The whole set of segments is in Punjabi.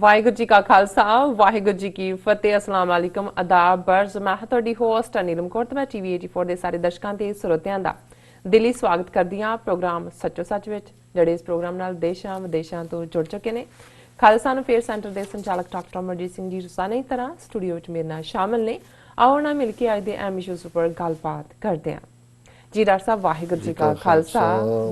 ਵਾਹਿਗੁਰੂ ਜੀ ਕਾ ਖਾਲਸਾ ਵਾਹਿਗੁਰੂ ਜੀ ਕੀ ਫਤਿਹ। अस्सलाम वालेकुम आदाब बर्ज। मैं ਤੁਹਾਡੀ ਹੋਸਟ ਨੀਲਮ ਕੌਰ ਤੇ ਮੈਂ ਟੀਵੀ 84 ਦੇ ਸਾਰੇ ਦਰਸ਼ਕਾਂ ਤੇ ਸਰੋਤਿਆਂ ਦਾ ਦਿਲੀ ਸਵਾਗਤ ਕਰਦੀ ਹਾਂ ਪ੍ਰੋਗਰਾਮ ਸੱਚੋ ਸੱਚ ਵਿੱਚ, ਜਿਹੜੇ ਇਸ ਪ੍ਰੋਗਰਾਮ ਨਾਲ ਦੇਸ਼ਾਂ ਵਿਦੇਸ਼ਾਂ ਤੋਂ ਜੁੜ ਚੁੱਕੇ ਨੇ। ਖਾਲਸਾ ਨੂੰ ਫੇਅਰ ਸੈਂਟਰ ਦੇ ਸੰਚਾਲਕ ਡਾਕਟਰ ਅਮਰਜੀਤ ਸਿੰਘ ਜੀ ਰਸਾਨੀ ਤਰ੍ਹਾਂ ਸਟੂਡੀਓ ਵਿੱਚ ਮੇਰੇ ਨਾਲ ਸ਼ਾਮਲ ਨੇ। ਆਓ ਨਾ ਮਿਲ ਕੇ ਅੱਜ ਦੇ ਅਹਿਮ ਇਸ਼ੂਜ਼ ਉੱਪਰ ਗੱਲਬਾਤ ਕਰਦੇ ਹਾਂ। जी डॉक्टर साहब वाहिगुरू जी का खालसा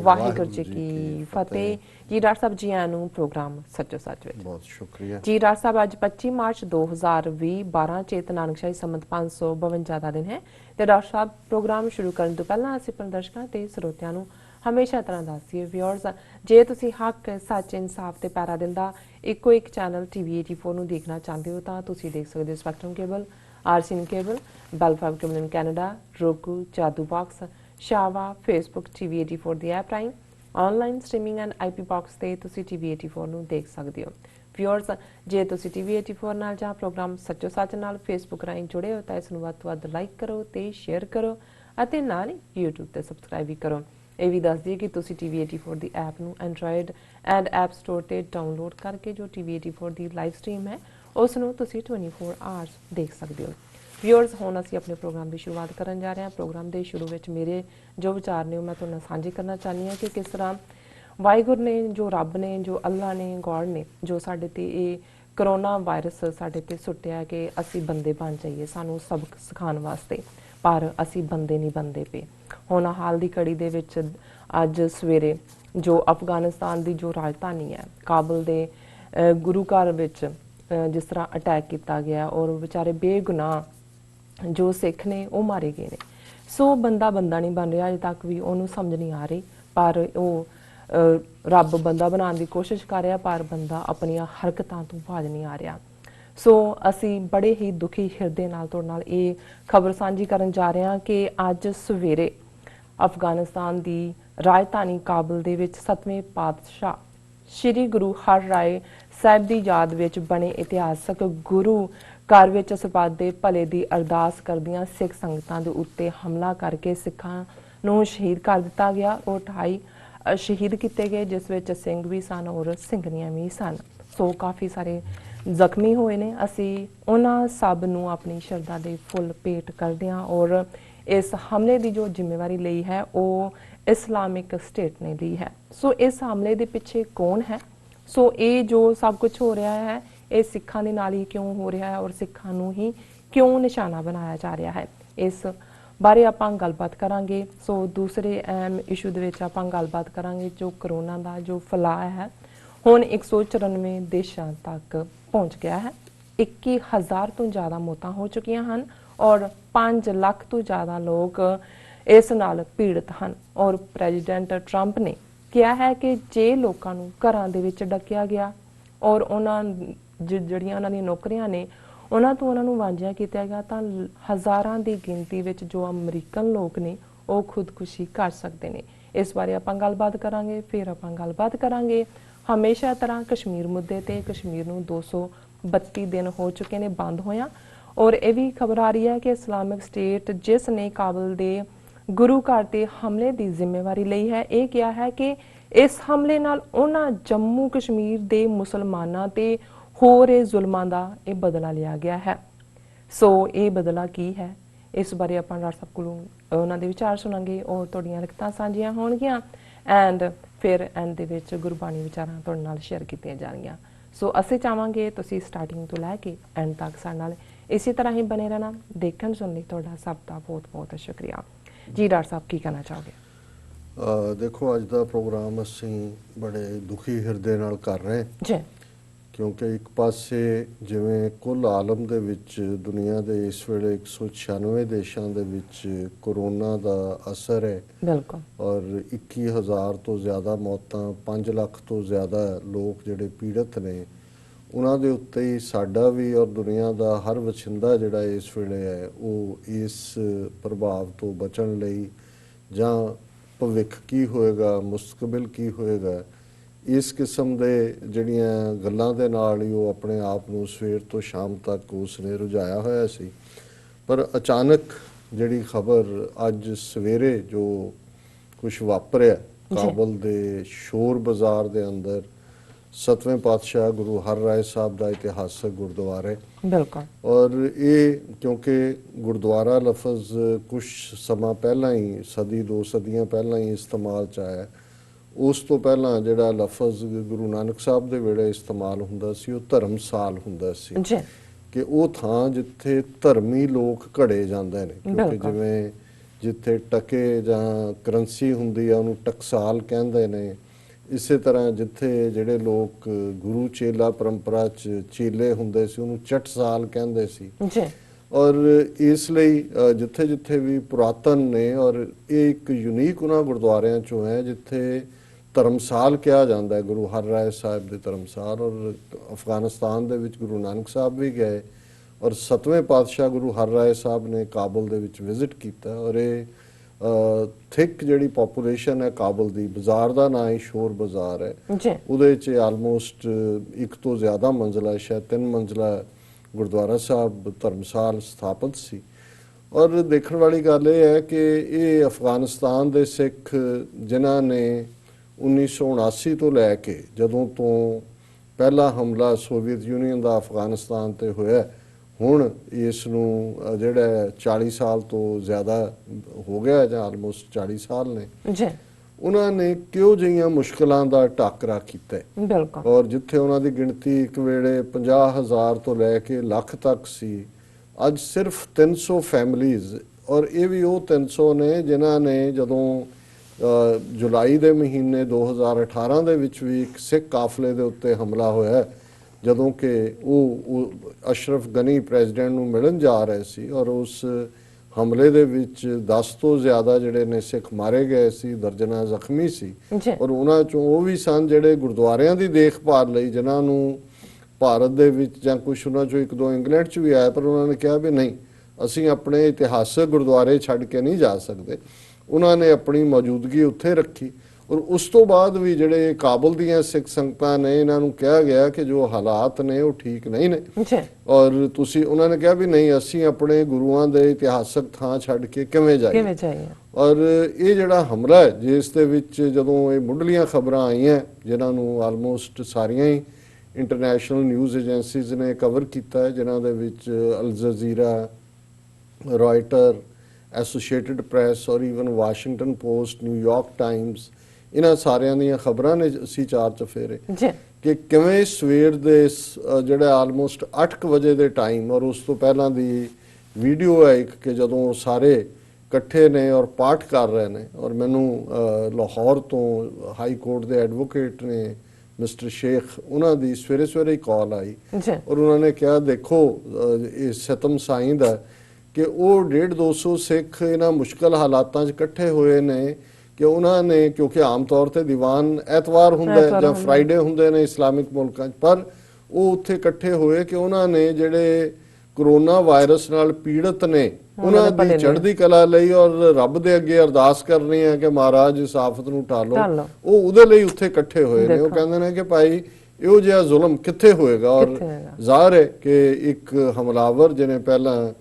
वाहिगुरू जी की फतेह। जी डॉक्टर साहब जी आनू प्रोग्राम सच्चो सच विच बहुत शुक्रिया जी। डॉक्टर साहब अज 25 मार्च 2020 12 चेत नानकशाही संमत 552 का दिन है। तो डॉक्टर साहब प्रोग्राम शुरू करने तो पहला असीं अपने दर्शकों ते ਸਰੋਤਿਆਂ ਨੂੰ हमेशा तरह दसीए व्यूअर्स, जे तुसीं हक सच इंसाफ ते पैरा दिंदा इको एक चैनल TV 84 ਨੂੰ देखना चाहते हो तो तुसीं देख सकते हो Spectrum cable, RCN cable, Bell five cable in Canada, roku, Jadoo box, शावा, फेसबुक TV 84 ਦੀ ਐਪ ਰਾਹੀਂ online streaming and IP box ਤੇ ਤੁਸੀਂ TV 84 ਨੂੰ ਦੇਖ ਸਕਦੇ ਹੋ। ਵਿਊਅਰਸ, ਜੇ ਤੁਸੀਂ TV 84 ਨਾਲ ਜਾਂ ਪ੍ਰੋਗਰਾਮ ਸੱਚੋ ਸੱਚ ਨਾਲ ਫੇਸਬੁੱਕ ਰਾਹੀਂ ਜੁੜੇ ਹੋ ਤਾਂ ਇਸ ਨੂੰ ਵੱਧ ਤੋਂ ਵੱਧ ਲਾਈਕ ਕਰੋ ਤੇ ਸ਼ੇਅਰ ਕਰੋ ਅਤੇ ਨਾਲ ਹੀ YouTube ਤੇ ਸਬਸਕ੍ਰਾਈਬ ਵੀ ਕਰੋ। ਇਹ ਵੀ ਦੱਸ ਦਈਏ ਕਿ ਤੁਸੀਂ TV 84 ਦੀ ਐਪ ਨੂੰ ਐਂਡਰੋਇਡ ਐਂਡ ਐਪ ਸਟੋਰ ਤੇ ਡਾਊਨਲੋਡ ਕਰਕੇ ਜੋ TV 84 ਦੀ ਲਾਈਵ ਸਟ੍ਰੀਮ ਹੈ ਉਸ ਨੂੰ ਤੁਸੀਂ 24 ਆਵਰਸ ਦੇਖ ਸਕਦੇ ਹੋ। व्यूअर्स, हुण असीं अपने प्रोग्राम की शुरुआत करन जा रहे हैं। प्रोग्राम के शुरू में मेरे जो विचार ने मैं तुहाडे नाल सांझे करना चाहती हाँ कि किस तरह वाहिगुरू ने, जो रब ने, जो अल्लाह ने, गॉड ने जो साडे ते करोना वायरस साडे ते सुट्टिया कि असीं बंदे बन जाइए, सानू सबक सिखाउण वास्ते, पर असीं बंदे नहीं बनदे पे। हुण हाल की कड़ी दे विच अज सवेरे जो अफगानिस्तान की जो राजधानी है काबुल के गुरु घर विच जिस तरह अटैक किया गया और बेचारे बेगुनाह जो सिख ने वो मारे गए ने। सो बंदा बंदा नहीं बन रहा, अजे तक भी उन्होंने समझ नहीं आ रही, पर वो रब बंदा बनाने की कोशिश कर रहा पर बंदा अपन हरकतों तो बाज नहीं आ रहा। सो असी बड़े ही दुखी हिरदे नाल तुहाडे नाल ये खबर सांझी करन जा रहे हैं कि अज सवेरे अफगानिस्तान की राजधानी काबुल दे विच 7वें पातशाह श्री गुरु हर राय साहिब की याद विच बने इतिहासक गुरु घर विच सपाद दे भले दी अरदास करदियां सिख संगतां दे उत्ते हमला करके सिखां नूं शहीद कर दिता गया और 28 शहीद किए गए, जिस विच सिंह भी सन और सिंघनियां भी सन। सो काफ़ी सारे जख्मी होए ने। असी उन्हां सब नूं अपनी शरधा दे फुल भेट करदे हां और इस हमले की जो जिम्मेवारी लई है वो इस्लामिक स्टेट ने ली है। सो इस हमले के पिछे कौन है? सो ये जो सब कुछ हो रहा है ये सिखां दे नाल ही क्यों हो रहा है और सिखां नूं ही क्यों निशाना बनाया जा रहा है, इस बारे आपां गलबात करांगे। सो दूसरे अहम इशू दे विच आपां गलबात करांगे जो करोना का जो फैलाव है हुण 194 देशां तक पहुँच गया है। 21,000 तो ज़्यादा मौतां हो चुकियां हैं और 5 लाख तो ज़्यादा लोग इस नाल पीड़ित हैं। और प्रेजिडेंट ट्रंप ने कहा है कि जे लोगों नूं घरां दे विच डकिया गया और उन्हां ਜਿਹੜੀਆਂ ਉਹਨਾਂ ਦੀਆਂ ਨੌਕਰੀਆਂ ਨੇ ਉਹਨਾਂ ਤੋਂ ਉਹਨਾਂ ਨੂੰ ਵਾਂਝਿਆ ਕੀਤਾ ਗਿਆ ਤਾਂ ਹਜ਼ਾਰਾਂ ਦੀ ਗਿਣਤੀ ਵਿੱਚ ਜੋ ਅਮਰੀਕਨ ਲੋਕ ਨੇ ਉਹ ਖੁਦਕੁਸ਼ੀ ਕਰ ਸਕਦੇ ਨੇ। ਇਸ ਬਾਰੇ ਆਪਾਂ ਗੱਲਬਾਤ ਕਰਾਂਗੇ। ਫਿਰ ਆਪਾਂ ਗੱਲਬਾਤ ਕਰਾਂਗੇ ਹਮੇਸ਼ਾ ਤਰ੍ਹਾਂ ਕਸ਼ਮੀਰ ਮੁੱਦੇ ਤੇ। ਕਸ਼ਮੀਰ ਨੂੰ 232 ਦਿਨ ਹੋ ਚੁੱਕੇ ਨੇ ਬੰਦ ਹੋਇਆ ਔਰ ਇਹ ਵੀ ਖਬਰ ਆ ਰਹੀ ਹੈ ਕਿ ਇਸਲਾਮਿਕ ਸਟੇਟ ਜਿਸ ਨੇ ਕਾਬੁਲ ਦੇ ਗੁਰੂ ਘਰ ਤੇ ਹਮਲੇ ਦੀ ਜ਼ਿੰਮੇਵਾਰੀ ਲਈ ਹੈ ਇਹ ਕਿਹਾ ਹੈ ਕਿ ਇਸ ਹਮਲੇ ਨਾਲ ਉਹਨਾਂ ਜੰਮੂ ਕਸ਼ਮੀਰ ਦੇ ਮੁਸਲਮਾਨਾਂ ਤੇ हो रहे जुल्मां दा ये बदला लिया गया है। सो ये बदला की है इस बारे आपां डॉक्टर साहब कोलों उन्हां दे विचार सुनांगे और तुहाडीआं लिखतां साਂਝੀਆਂ होणगीਆਂ एंड फिर एंड दे विच गुरबाणी विचारां तुहाडे नाल शेयर कीतीਆਂ जाणगीਆਂ। सो असीं चाहांगे तुसीं स्टार्टिंग तो लैके एंड तक साडे नाल इसी तरह ही बने रहना। देखण सुणन लई तुहाडा सब दा बहुत बहुत शुक्रिया जी। डॉक्टर साहब की कहना चाहोगे? देखो अज दा प्रोग्राम असीं बड़े दुखी हिरदे नाल कर रहे जी, क्योंकि एक पासे जिवें कुल आलम दे विच दुनिया दे इस वेले 196 देशों दे विच कोरोना दा असर है बिल्कुल, और 21,000 तो ज़्यादा मौतां, 5 लाख तो ज़्यादा लोग जिहड़े पीड़ित ने उन्हां दे उत्ते ही साडा भी और दुनिया दा हर वछिंदा जिहड़ा इस वेले है वो इस प्रभाव तो बचण लई जां भविख की होएगा, मुस्तकबिल की होएगा, इस किस्म के जड़ियाँ गल्लां दे नाल ही वो अपने आप को सवेर तो शाम तक उसने रुझाया होया सी। पर अचानक जड़ी खबर अज सवेरे जो कुछ वापरिया काबुल दे शोर बाज़ार दे अंदर ਸਤਵੇਂ ਪਾਤਸ਼ਾਹ ਗੁਰੂ ਹਰਰਾਏ ਸਾਹਿਬ ਦਾ ਇਤਿਹਾਸਕ ਗੁਰਦੁਆਰਾ ਹੈ। ਬਿਲਕੁਲ। ਔਰ ਇਹ ਕਿਉਂਕਿ ਗੁਰਦੁਆਰਾ ਲਫ਼ਜ਼ ਕੁਝ ਸਮਾਂ ਪਹਿਲਾਂ ਹੀ, ਸਦੀ 2 ਸਦੀਆਂ ਪਹਿਲਾਂ ਹੀ ਇਸਤੇਮਾਲ 'ਚ ਆਇਆ। ਉਸ ਤੋਂ ਪਹਿਲਾਂ ਜਿਹੜਾ ਲਫ਼ਜ਼ ਗੁਰੂ ਨਾਨਕ ਸਾਹਿਬ ਦੇ ਵੇਲੇ ਇਸਤੇਮਾਲ ਹੁੰਦਾ ਸੀ ਉਹ ਧਰਮਸਾਲ ਹੁੰਦਾ ਸੀ ਜੀ। ਕਿ ਉਹ ਥਾਂ ਜਿੱਥੇ ਧਰਮੀ ਲੋਕ ਘੜੇ ਜਾਂਦੇ ਨੇ, ਕਿਉਂਕਿ ਜਿਵੇਂ ਜਿੱਥੇ ਟਕੇ ਜਾਂ ਕਰੰਸੀ ਹੁੰਦੀ ਆ ਉਹਨੂੰ ਟਕਸਾਲ ਕਹਿੰਦੇ ਨੇ। ਇਸੇ ਤਰ੍ਹਾਂ ਜਿੱਥੇ ਜਿਹੜੇ ਲੋਕ ਗੁਰੂ ਚੇਲਾ ਪਰੰਪਰਾ 'ਚ ਚੇਲੇ ਹੁੰਦੇ ਸੀ ਉਹਨੂੰ ਚਟਸਾਲ ਕਹਿੰਦੇ ਸੀ ਜੀ। ਔਰ ਇਸ ਲਈ ਜਿੱਥੇ ਜਿੱਥੇ ਵੀ ਪੁਰਾਤਨ ਨੇ, ਔਰ ਇਹ ਇੱਕ ਯੂਨੀਕ ਉਹਨਾਂ ਗੁਰਦੁਆਰਿਆਂ 'ਚੋਂ ਹੈ ਜਿੱਥੇ ਧਰਮਸਾਲ ਕਿਹਾ ਜਾਂਦਾ ਹੈ, ਗੁਰੂ ਹਰਰਾਏ ਸਾਹਿਬ ਦੇ ਧਰਮਸਾਲ। ਔਰ ਅਫਗਾਨਿਸਤਾਨ ਦੇ ਵਿੱਚ ਗੁਰੂ ਨਾਨਕ ਸਾਹਿਬ ਵੀ ਗਏ ਔਰ ਸਤਵੇਂ ਪਾਤਸ਼ਾਹ ਗੁਰੂ ਹਰਰਾਏ ਸਾਹਿਬ ਨੇ ਕਾਬਲ ਦੇ ਵਿੱਚ ਵਿਜ਼ਿਟ ਕੀਤਾ। ਔਰ ਇਹ ਥਿਕ ਜਿਹੜੀ ਪੋਪੂਲੇਸ਼ਨ ਹੈ ਕਾਬਲ ਦੀ, ਬਾਜ਼ਾਰ ਦਾ ਨਾਂ ਹੀ ਸ਼ੋਰ ਬਾਜ਼ਾਰ ਹੈ, ਉਹਦੇ 'ਚ ਆਲਮੋਸਟ ਇੱਕ ਤੋਂ ਜ਼ਿਆਦਾ ਮੰਜ਼ਲਾ, ਸ਼ਾਇਦ 3 ਮੰਜ਼ਲਾ ਗੁਰਦੁਆਰਾ ਸਾਹਿਬ ਧਰਮਸਾਲ ਸਥਾਪਿਤ ਸੀ। ਔਰ ਦੇਖਣ ਵਾਲੀ ਗੱਲ ਇਹ ਹੈ ਕਿ ਇਹ ਅਫਗਾਨਿਸਤਾਨ ਦੇ ਸਿੱਖ ਜਿਨ੍ਹਾਂ ਨੇ 1979 ਤੋਂ ਲੈ ਕੇ, ਜਦੋਂ ਤੋਂ ਪਹਿਲਾ ਹਮਲਾ ਸੋਵੀਅਤ ਯੂਨੀਅਨ ਦਾ ਅਫਗਾਨਿਸਤਾਨ ਤੇ ਹੋਇਆ, ਹੁਣ ਇਸ ਨੂੰ ਜਿਹੜਾ 40 ਸਾਲ ਤੋਂ ਜ਼ਿਆਦਾ ਹੋ ਗਿਆ ਜਾਂ ਆਲਮੋਸਟ 40 ਸਾਲ ਨੇ ਜੀ, ਉਹਨਾਂ ਨੇ ਕਿਉਂ ਜਿਹੀਆਂ ਮੁਸ਼ਕਲਾਂ ਦਾ ਟਾਕਰਾ ਕੀਤਾ। ਬਿਲਕੁਲ। ਔਰ ਜਿੱਥੇ ਉਹਨਾਂ ਦੀ ਗਿਣਤੀ ਇੱਕ ਵੇਲੇ 50,000 ਤੋਂ ਲੈ ਕੇ ਲੱਖ ਤੱਕ ਸੀ, ਅੱਜ ਸਿਰਫ 300 ਫੈਮਲੀਜ਼। ਔਰ ਇਹ ਵੀ ਉਹ 300 ਨੇ ਜਿਨ੍ਹਾਂ ਨੇ ਜਦੋਂ ਜੁਲਾਈ ਦੇ ਮਹੀਨੇ 2018 ਦੇ ਵਿੱਚ ਵੀ ਇੱਕ ਸਿੱਖ ਕਾਫਲੇ ਦੇ ਉੱਤੇ ਹਮਲਾ ਹੋਇਆ, ਜਦੋਂ ਕਿ ਉਹ ਅਸ਼ਰਫ ਗਨੀ ਪ੍ਰੈਜ਼ੀਡੈਂਟ ਨੂੰ ਮਿਲਣ ਜਾ ਰਹੇ ਸੀ ਔਰ ਉਸ ਹਮਲੇ ਦੇ ਵਿੱਚ 10 ਤੋਂ ਜ਼ਿਆਦਾ ਜਿਹੜੇ ਨੇ ਸਿੱਖ ਮਾਰੇ ਗਏ ਸੀ, ਦਰਜਨਾਂ ਜ਼ਖਮੀ ਸੀ। ਔਰ ਉਹਨਾਂ ਚੋਂ ਉਹ ਵੀ ਸਨ ਜਿਹੜੇ ਗੁਰਦੁਆਰਿਆਂ ਦੀ ਦੇਖਭਾਲ ਲਈ, ਜਿਨ੍ਹਾਂ ਨੂੰ ਭਾਰਤ ਦੇ ਵਿੱਚ ਜਾਂ ਕੁਝ ਉਹਨਾਂ ਚੋਂ 1-2 ਇੰਗਲੈਂਡ 'ਚ ਵੀ ਆਏ, ਪਰ ਉਹਨਾਂ ਨੇ ਕਿਹਾ ਵੀ ਨਹੀਂ, ਅਸੀਂ ਆਪਣੇ ਇਤਿਹਾਸਕ ਗੁਰਦੁਆਰੇ ਛੱਡ ਕੇ ਨਹੀਂ ਜਾ ਸਕਦੇ। ਉਹਨਾਂ ਨੇ ਆਪਣੀ ਮੌਜੂਦਗੀ ਉੱਥੇ ਰੱਖੀ। ਔਰ ਉਸ ਤੋਂ ਬਾਅਦ ਵੀ ਜਿਹੜੇ ਕਾਬਲ ਦੀਆਂ ਸਿੱਖ ਸੰਗਤਾਂ ਨੇ, ਇਹਨਾਂ ਨੂੰ ਕਿਹਾ ਗਿਆ ਕਿ ਜੋ ਹਾਲਾਤ ਨੇ ਉਹ ਠੀਕ ਨਹੀਂ ਨੇ ਔਰ ਤੁਸੀਂ, ਉਹਨਾਂ ਨੇ ਕਿਹਾ ਵੀ ਨਹੀਂ, ਅਸੀਂ ਆਪਣੇ ਗੁਰੂਆਂ ਦੇ ਇਤਿਹਾਸਕ ਥਾਂ ਛੱਡ ਕੇ ਕਿਵੇਂ ਜਾਈਏ। ਔਰ ਇਹ ਜਿਹੜਾ ਹਮਲਾ ਹੈ, ਜਿਸ ਦੇ ਵਿੱਚ ਜਦੋਂ ਇਹ ਮੁੱਢਲੀਆਂ ਖਬਰਾਂ ਆਈਆਂ, ਜਿਨ੍ਹਾਂ ਨੂੰ ਆਲਮੋਸਟ ਸਾਰੀਆਂ ਹੀ ਇੰਟਰਨੈਸ਼ਨਲ ਨਿਊਜ਼ ਏਜੰਸੀਜ਼ ਨੇ ਕਵਰ ਕੀਤਾ ਹੈ, ਜਿਨ੍ਹਾਂ ਦੇ ਵਿੱਚ ਅਲ ਜਜ਼ੀਰਾ, ਰॉयटर, ਐਸੋਸੀਏਟਿਡ ਪ੍ਰੈਸ ਔਰ even Washington post, New York Times, ਇਹਨਾਂ ਸਾਰਿਆਂ ਦੀਆਂ ਖਬਰਾਂ ਨੇ ਅਸੀਂ 4 ਚਫੇਰੇ ਕਿ ਕਿਵੇਂ ਸਵੇਰ ਦੇ ਜਿਹੜਾ ਆਲਮੋਸਟ 8 ਵਜੇ ਦੇ ਟਾਈਮ, ਔਰ ਉਸ ਤੋਂ ਪਹਿਲਾਂ ਦੀ ਵੀਡੀਓ ਹੈ ਇੱਕ, ਕਿ ਜਦੋਂ ਸਾਰੇ ਇਕੱਠੇ ਨੇ ਔਰ ਪਾਠ ਕਰ ਰਹੇ ਨੇ। ਔਰ ਮੈਨੂੰ ਲਾਹੌਰ ਤੋਂ ਹਾਈ ਕੋਰਟ ਦੇ ਐਡਵੋਕੇਟ ਨੇ ਮਿਸਟਰ ਸ਼ੇਖ, ਉਹਨਾਂ ਦੀ ਸਵੇਰੇ ਸਵੇਰੇ ਹੀ ਕਾਲ ਆਈ ਔਰ ਉਹਨਾਂ ਨੇ ਕਿਹਾ ਦੇਖੋ ਇਹ ਸਤਮ ਸਾਈਂ ਦਾ ਕਿ ਉਹ 150-200 ਸਿੱਖ ਇਹਨਾਂ ਮੁਸ਼ਕਲ ਹਾਲਾਤਾਂ 'ਚ ਇਕੱਠੇ ਹੋਏ ਨੇ ਕਿ ਉਹਨਾਂ ਨੇ, ਕਿਉਂਕਿ ਆਮ ਤੌਰ ਤੇ ਦੀਵਾਨ ਐਤਵਾਰ ਹੁੰਦਾ ਜਾਂ ਫਰਾਈਡੇ ਹੁੰਦੇ ਨੇ ਇਸਲਾਮਿਕ ਮੁਲਕਾਂ 'ਚ, ਪਰ ਉਹ ਉੱਥੇ ਇਕੱਠੇ ਹੋਏ ਕਿ ਉਹਨਾਂ ਨੇ ਜਿਹੜੇ ਕਰੋਨਾ ਵਾਇਰਸ ਨਾਲ ਪੀੜਤ ਨੇ ਉਹਨਾਂ ਦੀ ਚੜ੍ਹਦੀ ਕਲਾ ਲਈ ਔਰ ਰੱਬ ਦੇ ਅੱਗੇ ਅਰਦਾਸ ਕਰਨੀ ਹੈ ਕਿ ਮਹਾਰਾਜ ਇਸ ਆਫਤ ਨੂੰ ਟਾਲੋ, ਉਹ ਉਹਦੇ ਲਈ ਉੱਥੇ ਇਕੱਠੇ ਹੋਏ ਨੇ। ਉਹ ਕਹਿੰਦੇ ਨੇ ਕਿ ਭਾਈ ਇਹੋ ਜਿਹਾ ਜ਼ੁਲਮ ਕਿੱਥੇ ਹੋਏਗਾ। ਔਰ ਜ਼ਾਹਰ ਹੈ ਕਿ ਇੱਕ ਹਮਲਾਵਰ ਜਿਹਨੇ ਪਹਿਲਾਂ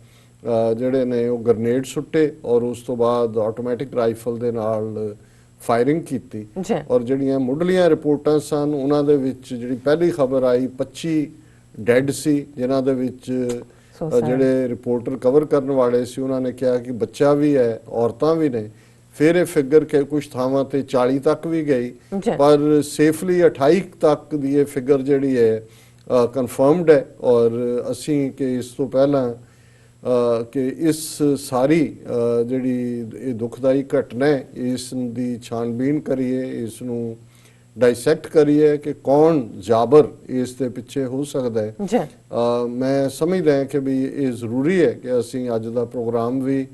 ਜਿਹੜੇ ਨੇ ਉਹ ਗ੍ਰਨੇਡ ਸੁੱਟੇ ਔਰ ਉਸ ਤੋਂ ਬਾਅਦ ਆਟੋਮੈਟਿਕ ਰਾਈਫਲ ਦੇ ਨਾਲ ਫਾਇਰਿੰਗ ਕੀਤੀ। ਔਰ ਜਿਹੜੀਆਂ ਮੁੱਢਲੀਆਂ ਰਿਪੋਰਟਾਂ ਸਨ ਉਹਨਾਂ ਦੇ ਵਿੱਚ ਜਿਹੜੀ ਪਹਿਲੀ ਖਬਰ ਆਈ 25 ਡੈਡ ਸੀ, ਜਿਨ੍ਹਾਂ ਦੇ ਵਿੱਚ ਜਿਹੜੇ ਰਿਪੋਰਟਰ ਕਵਰ ਕਰਨ ਵਾਲੇ ਸੀ ਉਹਨਾਂ ਨੇ ਕਿਹਾ ਕਿ ਬੱਚਾ ਵੀ ਹੈ, ਔਰਤਾਂ ਵੀ ਨੇ। ਫਿਰ ਇਹ ਫਿਗਰ ਕਿ ਕੁਝ ਥਾਵਾਂ ਤੇ 40 ਤੱਕ ਵੀ ਗਈ, ਪਰ ਸੇਫਲੀ 28 ਤੱਕ ਦੀ ਇਹ ਫਿਗਰ ਜਿਹੜੀ ਹੈ ਕਨਫਰਮਡ ਹੈ। ਔਰ ਅਸੀਂ ਕਿ ਇਸ ਤੋਂ ਪਹਿਲਾਂ ਕਿ ਇਸ ਸਾਰੀ ਜਿਹੜੀ ਇਹ ਦੁਖਦਾਈ ਘਟਨਾ ਹੈ, ਇਸ ਦੀ ਛਾਣਬੀਨ ਕਰੀਏ, ਇਸ ਨੂੰ ਡਾਇਸੈਕਟ ਕਰੀਏ ਕਿ ਕੌਣ ਜਾਬਰ ਇਸ ਦੇ ਪਿੱਛੇ ਹੋ ਸਕਦਾ ਹੈ। ਮੈਂ ਸਮਝਦਾ ਕਿ ਵੀ ਇਹ ਜ਼ਰੂਰੀ ਹੈ ਕਿ ਅਸੀਂ ਅੱਜ ਦਾ ਪ੍ਰੋਗਰਾਮ ਵੀ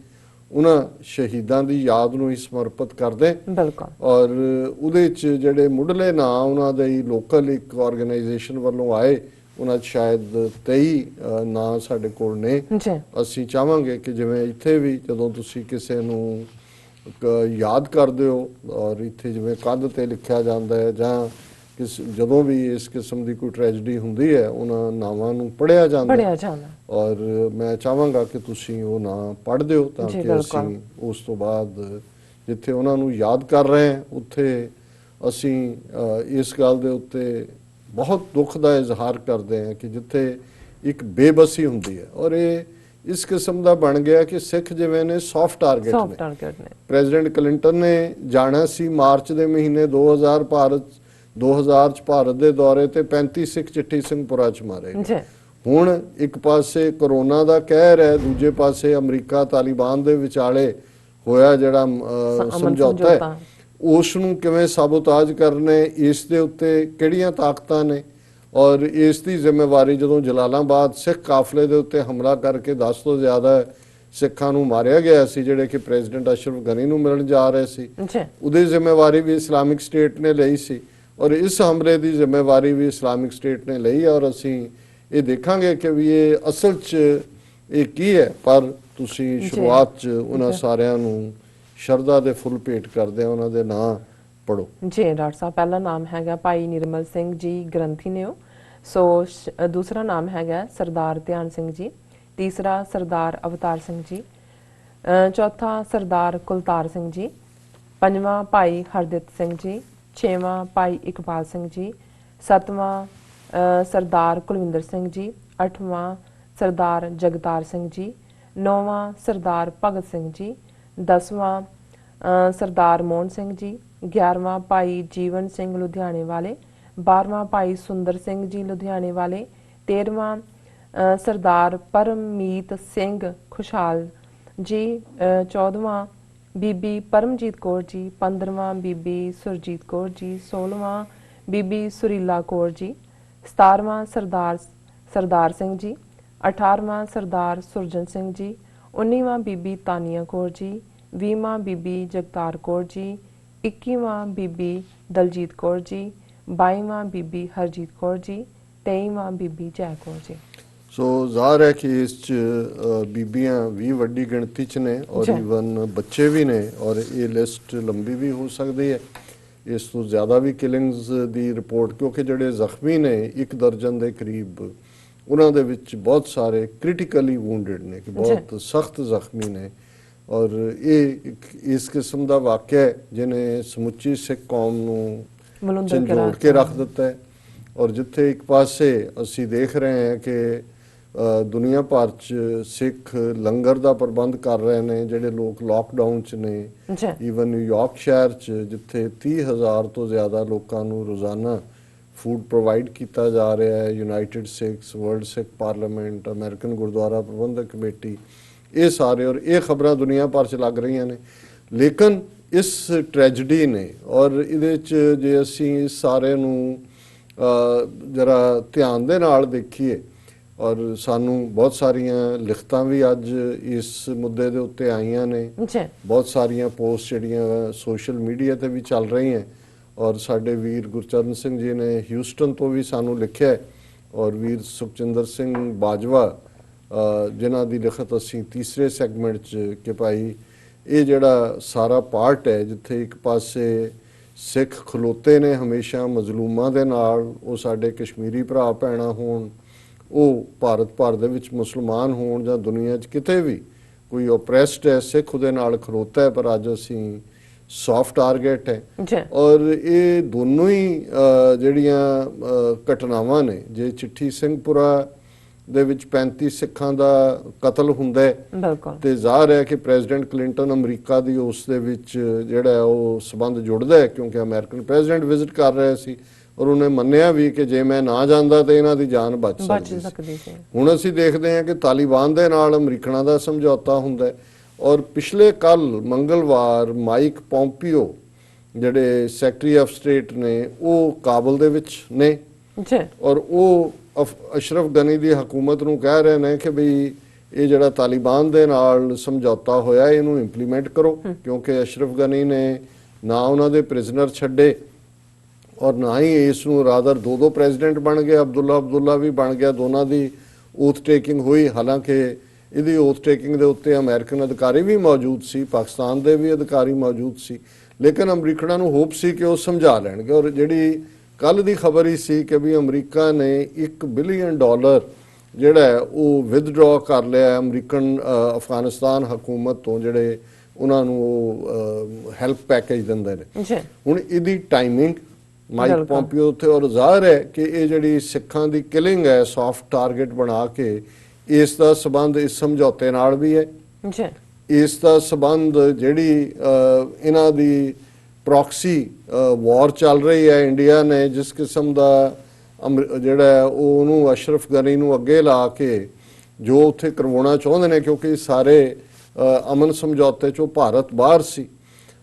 ਉਹਨਾਂ ਸ਼ਹੀਦਾਂ ਦੀ ਯਾਦ ਨੂੰ ਹੀ ਸਮਰਪਿਤ ਕਰਦੇ। ਔਰ ਉਹਦੇ 'ਚ ਜਿਹੜੇ ਮੁੱਢਲੇ ਨਾਂ ਉਹਨਾਂ ਦੇ ਲੋਕਲ ਇੱਕ ਆਰਗੇਨਾਈਜੇਸ਼ਨ ਵੱਲੋਂ ਆਏ, ਉਹਨਾਂ 'ਚ ਸ਼ਾਇਦ 23 ਨਾਂ ਸਾਡੇ ਕੋਲ ਨੇ। ਅਸੀਂ ਚਾਹਾਂਗੇ ਕਿ ਜਿਵੇਂ ਇੱਥੇ ਵੀ ਜਦੋਂ ਤੁਸੀਂ ਕਿਸੇ ਨੂੰ ਯਾਦ ਕਰਦੇ ਹੋ ਔਰ ਇੱਥੇ ਜਿਵੇਂ ਕੰਧ ਤੇ ਲਿਖਿਆ ਜਾਂਦਾ ਹੈ ਜਾਂ ਜਦੋਂ ਵੀ ਇਸ ਕਿਸਮ ਦੀ ਕੋਈ ਟ੍ਰੈਜਡੀ ਹੁੰਦੀ ਹੈ ਉਹਨਾਂ ਨਾਵਾਂ ਨੂੰ ਪੜ੍ਹਿਆ ਜਾਂਦਾ। ਔਰ ਮੈਂ ਚਾਹਾਂਗਾ ਕਿ ਤੁਸੀਂ ਉਹ ਨਾਂ ਪੜ੍ਹ ਦਿਓ ਤਾਂ ਕਿ ਅਸੀਂ ਉਸ ਤੋਂ ਬਾਅਦ ਜਿੱਥੇ ਉਹਨਾਂ ਨੂੰ ਯਾਦ ਕਰ ਰਹੇ ਹਾਂ ਉੱਥੇ ਅਸੀਂ ਇਸ ਗੱਲ ਦੇ ਉੱਤੇ ਬਹੁਤ ਦੁੱਖ ਦਾ ਇਜ਼ਹਾਰ ਕਰਦੇ ਹਾਂ ਕਿ ਜਿੱਥੇ ਇੱਕ ਬੇਬਸੀ ਹੁੰਦੀ ਹੈ ਔਰ ਇਹ ਇਸ ਕਿਸਮ ਦਾ ਬਣ ਗਿਆ ਕਿ ਸਿੱਖ ਜਿਵੇਂ ਨੇ ਸੌਫਟ ਟਾਰਗੇਟ ਸੌਫਟ ਨੇ। ਟਾਰਗੇਟ ਨੇ। ਪ੍ਰੈਜ਼ੀਡੈਂਟ ਕਲਿੰਟਨ ਨੇ ਜਾਣਾ ਸੀ ਮਾਰਚ ਦੇ ਮਹੀਨੇ 2000 ਚ ਭਾਰਤ ਦੇ ਦੌਰੇ ਤੇ 35 ਸਿੱਖ ਚਿੱਠੀ ਸਿੰਘਪੁਰਾ ਚ ਮਾਰੇ ਗਏ। ਜੀ ਹੁਣ ਇੱਕ ਪਾਸੇ ਕਰੋਨਾ ਦਾ ਕਹਿਰ ਹੈ, ਦੂਜੇ ਪਾਸੇ ਅਮਰੀਕਾ ਤਾਲਿਬਾਨ ਦੇ ਵਿਚਾਲੇ ਹੋਇਆ ਜਿਹੜਾ ਸਮਝੌਤਾ ਹੈ ਉਸ ਨੂੰ ਕਿਵੇਂ ਸਾਬੋਤਾਜ ਕਰਨੇ, ਇਸ ਦੇ ਉੱਤੇ ਕਿਹੜੀਆਂ ਤਾਕਤਾਂ ਨੇ ਔਰ ਇਸ ਦੀ ਜ਼ਿੰਮੇਵਾਰੀ ਜਦੋਂ ਜਲਾਲਾਬਾਦ ਸਿੱਖ ਕਾਫਲੇ ਦੇ ਉੱਤੇ ਹਮਲਾ ਕਰਕੇ 10 ਤੋਂ ਜ਼ਿਆਦਾ ਸਿੱਖਾਂ ਨੂੰ ਮਾਰਿਆ ਗਿਆ ਸੀ ਜਿਹੜੇ ਕਿ ਪ੍ਰੈਜ਼ੀਡੈਂਟ ਅਸ਼ਰਫ ਗਨੀ ਨੂੰ ਮਿਲਣ ਜਾ ਰਹੇ ਸੀ, ਉਹਦੀ ਜ਼ਿੰਮੇਵਾਰੀ ਵੀ ਇਸਲਾਮਿਕ ਸਟੇਟ ਨੇ ਲਈ ਸੀ ਔਰ ਇਸ ਹਮਲੇ ਦੀ ਜ਼ਿੰਮੇਵਾਰੀ ਵੀ ਇਸਲਾਮਿਕ ਸਟੇਟ ਨੇ ਲਈ ਔਰ ਅਸੀਂ ਇਹ ਦੇਖਾਂਗੇ ਕਿ ਵੀ ਇਹ ਅਸਲ 'ਚ ਇਹ ਕੀ ਹੈ। ਪਰ ਤੁਸੀਂ ਸ਼ੁਰੂਆਤ 'ਚ ਉਹਨਾਂ ਸਾਰਿਆਂ ਨੂੰ ਸ਼ਰਧਾ ਦੇ ਫੁੱਲ ਭੇਟ ਕਰਦੇ ਆ, ਉਹਨਾਂ ਦੇ ਨਾਂ ਪੜੋ। ਜੀ ਡਾਕਟਰ ਸਾਹਿਬ, ਪਹਿਲਾ ਨਾਮ ਹੈਗਾ ਭਾਈ ਨਿਰਮਲ ਸਿੰਘ ਜੀ ਗ੍ਰੰਥੀ ਨੇ ਉਹ, ਸੋ ਦੂਸਰਾ ਨਾਮ ਹੈਗਾ ਸਰਦਾਰ ਧਿਆਨ ਸਿੰਘ ਜੀ, ਤੀਸਰਾ ਸਰਦਾਰ ਅਵਤਾਰ ਸਿੰਘ ਜੀ, ਚੌਥਾ ਸਰਦਾਰ ਕੁਲਤਾਰ ਸਿੰਘ ਜੀ, ਪੰਜਵਾਂ ਭਾਈ ਹਰਦਿੱਤ ਸਿੰਘ ਜੀ, ਛੇਵਾਂ ਭਾਈ ਇਕਬਾਲ ਸਿੰਘ ਜੀ, ਸੱਤਵਾਂ ਸਰਦਾਰ ਕੁਲਵਿੰਦਰ ਸਿੰਘ ਜੀ, ਅੱਠਵਾਂ ਸਰਦਾਰ ਜਗਤਾਰ ਸਿੰਘ ਜੀ, ਨੌਵਾਂ ਸਰਦਾਰ ਭਗਤ ਸਿੰਘ ਜੀ, 10ਵਾਂ ਸਰਦਾਰ ਮੋਹਨ ਸਿੰਘ ਜੀ, 11ਵਾਂ ਭਾਈ ਜੀਵਨ ਸਿੰਘ ਲੁਧਿਆਣੇ ਵਾਲੇ, 12ਵਾਂ ਭਾਈ ਸੁੰਦਰ ਸਿੰਘ ਜੀ ਲੁਧਿਆਣੇ ਵਾਲੇ, 13ਵਾਂ ਸਰਦਾਰ ਪਰਮਮੀਤ ਸਿੰਘ ਖੁਸ਼ਹਾਲ ਜੀ, 14ਵਾਂ ਬੀਬੀ ਪਰਮਜੀਤ ਕੌਰ ਜੀ, 15ਵਾਂ ਬੀਬੀ ਸੁਰਜੀਤ ਕੌਰ ਜੀ, 16ਵਾਂ ਬੀਬੀ ਸੁਰੀਲਾ ਕੌਰ ਜੀ, 17ਵਾਂ ਸਰਦਾਰ ਸਿੰਘ ਜੀ, 18ਵਾਂ ਸਰਦਾਰ ਸੁਰਜਨ ਸਿੰਘ ਜੀ, 19ਵਾਂ ਬੀਬੀ ਤਾਨੀਆ ਕੌਰ ਜੀ, 20ਵਾਂ ਬੀਬੀ ਜਗਤਾਰ ਕੌਰ ਜੀ, 21ਵਾਂ ਬੀਬੀ ਦਲਜੀਤ ਕੌਰ ਜੀ, 22ਵਾਂ ਬੀਬੀ ਹਰਜੀਤ ਕੌਰ ਜੀ, 23ਵਾਂ ਬੀਬੀ ਜੈ ਕੌਰ ਜੀ। ਸੋ ਜ਼ਾਹਰ ਹੈ ਕਿ ਇਸ 'ਚ ਬੀਬੀਆਂ ਵੀ ਵੱਡੀ ਗਿਣਤੀ 'ਚ ਨੇ ਔਰ ਈਵਨ ਬੱਚੇ ਵੀ ਨੇ ਔਰ ਇਹ ਲਿਸਟ ਲੰਬੀ ਵੀ ਹੋ ਸਕਦੀ ਹੈ, ਇਸ ਤੋਂ ਜ਼ਿਆਦਾ ਵੀ ਕਿਲਿੰਗਸ ਦੀ ਰਿਪੋਰਟ, ਕਿਉਂਕਿ ਜਿਹੜੇ ਜ਼ਖਮੀ ਨੇ 1 ਦਰਜਨ ਦੇ ਕਰੀਬ, ਉਹਨਾਂ ਦੇ ਵਿੱਚ ਬਹੁਤ ਸਾਰੇ ਕ੍ਰਿਟੀਕਲੀ ਵੂਨਡਡ ਨੇ ਕਿ ਬਹੁਤ ਸਖਤ ਜ਼ਖਮੀ ਨੇ ਔਰ ਇਹ ਇਸ ਕਿਸਮ ਦਾ ਵਾਕਿਆ ਹੈ ਜਿਹਨੇ ਸਮੁੱਚੀ ਸਿੱਖ ਕੌਮ ਨੂੰ ਝੰਜੋੜ ਕੇ ਰੱਖ ਦਿੱਤਾ ਹੈ। ਔਰ ਜਿੱਥੇ ਇੱਕ ਪਾਸੇ ਅਸੀਂ ਦੇਖ ਰਹੇ ਹਾਂ ਕਿ ਦੁਨੀਆ ਭਰ 'ਚ ਸਿੱਖ ਲੰਗਰ ਦਾ ਪ੍ਰਬੰਧ ਕਰ ਰਹੇ ਨੇ, ਜਿਹੜੇ ਲੋਕ ਲਾਕਡਾਊਨ 'ਚ ਨੇ, ਈਵਨ ਨਿਊਯਾਰਕ ਸ਼ਹਿਰ 'ਚ ਜਿੱਥੇ 30,000 ਤੋਂ ਜ਼ਿਆਦਾ ਲੋਕਾਂ ਨੂੰ ਰੋਜ਼ਾਨਾ ਫੂਡ ਪ੍ਰੋਵਾਈਡ ਕੀਤਾ ਜਾ ਰਿਹਾ ਹੈ, ਯੂਨਾਈਟਿਡ ਸਿੱਖਸ, ਵਰਲਡ ਸਿੱਖ ਪਾਰਲੀਮੈਂਟ, ਅਮਰੀਕਨ ਗੁਰਦੁਆਰਾ ਪ੍ਰਬੰਧਕ ਕਮੇਟੀ, ਇਹ ਸਾਰੇ ਔਰ ਇਹ ਖਬਰਾਂ ਦੁਨੀਆ ਭਰ 'ਚ ਲੱਗ ਰਹੀਆਂ ਨੇ। ਲੇਕਿਨ ਇਸ ਟ੍ਰੈਜਡੀ ਨੇ ਔਰ ਇਹਦੇ 'ਚ ਜੇ ਅਸੀਂ ਇਸ ਸਾਰੇ ਨੂੰ ਜਰਾ ਧਿਆਨ ਦੇ ਨਾਲ ਦੇਖੀਏ ਔਰ ਸਾਨੂੰ ਬਹੁਤ ਸਾਰੀਆਂ ਲਿਖਤਾਂ ਵੀ ਅੱਜ ਇਸ ਮੁੱਦੇ ਦੇ ਉੱਤੇ ਆਈਆਂ ਨੇ, ਬਹੁਤ ਸਾਰੀਆਂ ਪੋਸਟ ਜਿਹੜੀਆਂ ਸੋਸ਼ਲ ਮੀਡੀਆ ਤੇ ਵੀ ਚੱਲ ਰਹੀਆਂ ਔਰ ਸਾਡੇ ਵੀਰ ਗੁਰਚਰਨ ਸਿੰਘ ਜੀ ਨੇ ਹਿਊਸਟਨ ਤੋਂ ਵੀ ਸਾਨੂੰ ਲਿਖਿਆ ਔਰ ਵੀਰ ਸੁਖਚਿੰਦਰ ਸਿੰਘ ਬਾਜਵਾ ਜਿਨ੍ਹਾਂ ਦੀ ਲਿਖਤ ਅਸੀਂ ਤੀਸਰੇ ਸੈਗਮੈਂਟ 'ਚ ਕਿ ਭਾਈ ਇਹ ਜਿਹੜਾ ਸਾਰਾ ਪਾਰਟ ਹੈ ਜਿੱਥੇ ਇੱਕ ਪਾਸੇ ਸਿੱਖ ਖਲੋਤੇ ਨੇ ਹਮੇਸ਼ਾ ਮਜ਼ਲੂਮਾਂ ਦੇ ਨਾਲ, ਉਹ ਸਾਡੇ ਕਸ਼ਮੀਰੀ ਭਰਾ ਭੈਣਾਂ ਹੋਣ, ਉਹ ਭਾਰਤ ਭਰ ਦੇ ਵਿੱਚ ਮੁਸਲਮਾਨ ਹੋਣ ਜਾਂ ਦੁਨੀਆ 'ਚ ਕਿਤੇ ਵੀ ਕੋਈ ਓਪਰੈਸਡ ਹੈ, ਸਿੱਖ ਉਹਦੇ ਨਾਲ ਖਲੋਤਾ ਹੈ, ਪਰ ਅੱਜ ਅਸੀਂ ਸੌਫਟ ਟਾਰਗੇਟ ਹੈ। ਔਰ ਇਹ ਦੋਨੋਂ ਹੀ ਜਿਹੜੀਆਂ ਘਟਨਾਵਾਂ ਨੇ, ਜੇ ਚਿੱਠੀ ਸਿੰਘਪੁਰਾ ਦੇ ਵਿੱਚ 35 ਸਿੱਖਾਂ ਦਾ ਕਤਲ ਹੁੰਦਾ ਹੈ ਤੇ ਜ਼ਾਹਰ ਹੈ ਕਿ ਪ੍ਰੈਜ਼ੀਡੈਂਟ ਕਲਿੰਟਨ ਅਮਰੀਕਾ ਦੀ ਉਸ ਦੇ ਵਿੱਚ ਜਿਹੜਾ ਉਹ ਸਬੰਧ ਜੁੜਦਾ ਹੈ, ਕਿਉਂਕਿ ਅਮਰੀਕਨ ਪ੍ਰੈਜ਼ੀਡੈਂਟ ਵਿਜ਼ਿਟ ਕਰ ਰਿਹਾ ਸੀ ਔਰ ਉਹਨੇ ਮੰਨਿਆ ਵੀ ਕਿ ਜੇ ਮੈਂ ਨਾ ਜਾਂਦਾ ਤਾਂ ਇਹਨਾਂ ਦੀ ਜਾਨ ਬਚ ਸਕਦੀ ਸੀ। ਹੁਣ ਅਸੀਂ ਦੇਖਦੇ ਹਾਂ ਕਿ ਤਾਲਿਬਾਨ ਦੇ ਨਾਲ ਅਮਰੀਕਨਾਂ ਦਾ ਸਮਝੌਤਾ ਹੁੰਦਾ ਹੈ ਔਰ ਪਿਛਲੇ ਕੱਲ ਮੰਗਲਵਾਰ ਮਾਈਕ ਪੋਂਪੀਓ ਜਿਹੜੇ ਸੈਕਟਰੀ ਆਫ ਸਟੇਟ ਨੇ ਉਹ ਕਾਬਲ ਦੇ ਵਿੱਚ ਨੇ ਔਰ ਉਹ ਅਸ਼ਰਫ ਗਨੀ ਦੀ ਹਕੂਮਤ ਨੂੰ ਕਹਿ ਰਹੇ ਨੇ ਕਿ ਬਈ ਇਹ ਜਿਹੜਾ ਤਾਲਿਬਾਨ ਦੇ ਨਾਲ ਸਮਝੌਤਾ ਹੋਇਆ ਇਹਨੂੰ ਇੰਪਲੀਮੈਂਟ ਕਰੋ, ਕਿਉਂਕਿ ਅਸ਼ਰਫ ਗਨੀ ਨੇ ਨਾ ਉਹਨਾਂ ਦੇ ਪ੍ਰਿਜ਼ਨਰ ਛੱਡੇ ਔਰ ਨਾ ਹੀ ਇਸ ਨੂੰ ਰਾਦਰ ਦੋ ਪ੍ਰੈਜ਼ੀਡੈਂਟ ਬਣ ਗਏ, ਅਬਦੁੱਲਾ ਵੀ ਬਣ ਗਿਆ, ਦੋਨਾਂ ਦੀ ਓਥ ਟੇਕਿੰਗ ਹੋਈ। ਹਾਲਾਂਕਿ ਇਹਦੀ ਓਥ ਟੇਕਿੰਗ ਦੇ ਉੱਤੇ ਅਮਰੀਕਨ ਅਧਿਕਾਰੀ ਵੀ ਮੌਜੂਦ ਸੀ, ਪਾਕਿਸਤਾਨ ਦੇ ਵੀ ਅਧਿਕਾਰੀ ਮੌਜੂਦ ਸੀ, ਲੇਕਿਨ ਅਮਰੀਕਨਾਂ ਨੂੰ ਹੋਪ ਸੀ ਕਿ ਉਹ ਸਮਝਾ ਲੈਣਗੇ। ਔਰ ਜਿਹੜੀ ਕੱਲ ਦੀ ਖਬਰ ਹੀ ਸੀ ਕਿ ਵੀ ਅਮਰੀਕਾ ਨੇ $1 ਬਿਲੀਅਨ ਜਿਹੜਾ ਉਹ ਵਿਦਡਰਾ ਕਰ ਲਿਆ ਅਮਰੀਕਨ ਅਫਗਾਨਿਸਤਾਨ ਹਕੂਮਤ ਤੋਂ, ਜਿਹੜੇ ਉਹਨਾਂ ਨੂੰ ਉਹ ਹੈਲਪ ਪੈਕੇਜ ਦਿੰਦੇ ਨੇ। ਹੁਣ ਇਹਦੀ ਟਾਈਮਿੰਗ ਮਾਈਕ ਪੋਂਪੀਓ ਉੱਥੇ, ਔਰ ਜ਼ਾਹਰ ਹੈ ਕਿ ਇਹ ਜਿਹੜੀ ਸਿੱਖਾਂ ਦੀ ਕਿਲਿੰਗ ਹੈ ਸੌਫਟ ਟਾਰਗੇਟ ਬਣਾ ਕੇ, ਇਸ ਦਾ ਸਬੰਧ ਇਸ ਸਮਝੌਤੇ ਨਾਲ ਵੀ ਹੈ ਜੀ। ਇਸ ਦਾ ਸਬੰਧ ਜਿਹੜੀ ਇਹਨਾਂ ਦੀ ਪ੍ਰੋਕਸੀ ਵਾਰ ਚੱਲ ਰਹੀ ਹੈ, ਇੰਡੀਆ ਨੇ ਜਿਸ ਕਿਸਮ ਦਾ ਜਿਹੜਾ ਉਹ ਉਹਨੂੰ ਅਸ਼ਰਫ ਗਨੀ ਨੂੰ ਅੱਗੇ ਲਾ ਕੇ ਜੋ ਉੱਥੇ ਕਰਵਾਉਣਾ ਚਾਹੁੰਦੇ ਨੇ, ਕਿਉਂਕਿ ਸਾਰੇ ਅਮਨ ਸਮਝੌਤੇ 'ਚੋਂ ਭਾਰਤ ਬਾਹਰ ਸੀ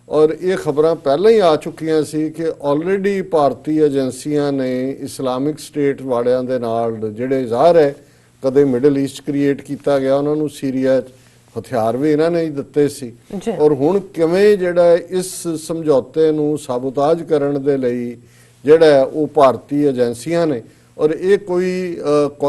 ਔਰ ਇਹ ਖਬਰਾਂ ਪਹਿਲਾਂ ਹੀ ਆ ਚੁੱਕੀਆਂ ਸੀ ਕਿ ਆਲਰੇਡੀ ਭਾਰਤੀ ਏਜੰਸੀਆਂ ਨੇ ਇਸਲਾਮਿਕ ਸਟੇਟ ਵਾਲਿਆਂ ਦੇ ਨਾਲ, ਜਿਹੜੇ ਜ਼ਾਹਰ ਹੈ ਕਦੇ ਮਿਡਲ ਈਸਟ ਕ੍ਰੀਏਟ ਕੀਤਾ ਗਿਆ, ਉਹਨਾਂ ਨੂੰ ਸੀਰੀਆ 'ਚ ਹਥਿਆਰ ਵੀ ਇਹਨਾਂ ਨੇ ਹੀ ਦਿੱਤੇ ਸੀ, ਔਰ ਹੁਣ ਕਿਵੇਂ ਜਿਹੜਾ ਇਸ ਸਮਝੌਤੇ ਨੂੰ ਸਾਬੋਤਾਜ ਕਰਨ ਦੇ ਲਈ ਜਿਹੜਾ ਉਹ ਭਾਰਤੀ ਏਜੰਸੀਆਂ ਨੇ, ਔਰ ਇਹ ਕੋਈ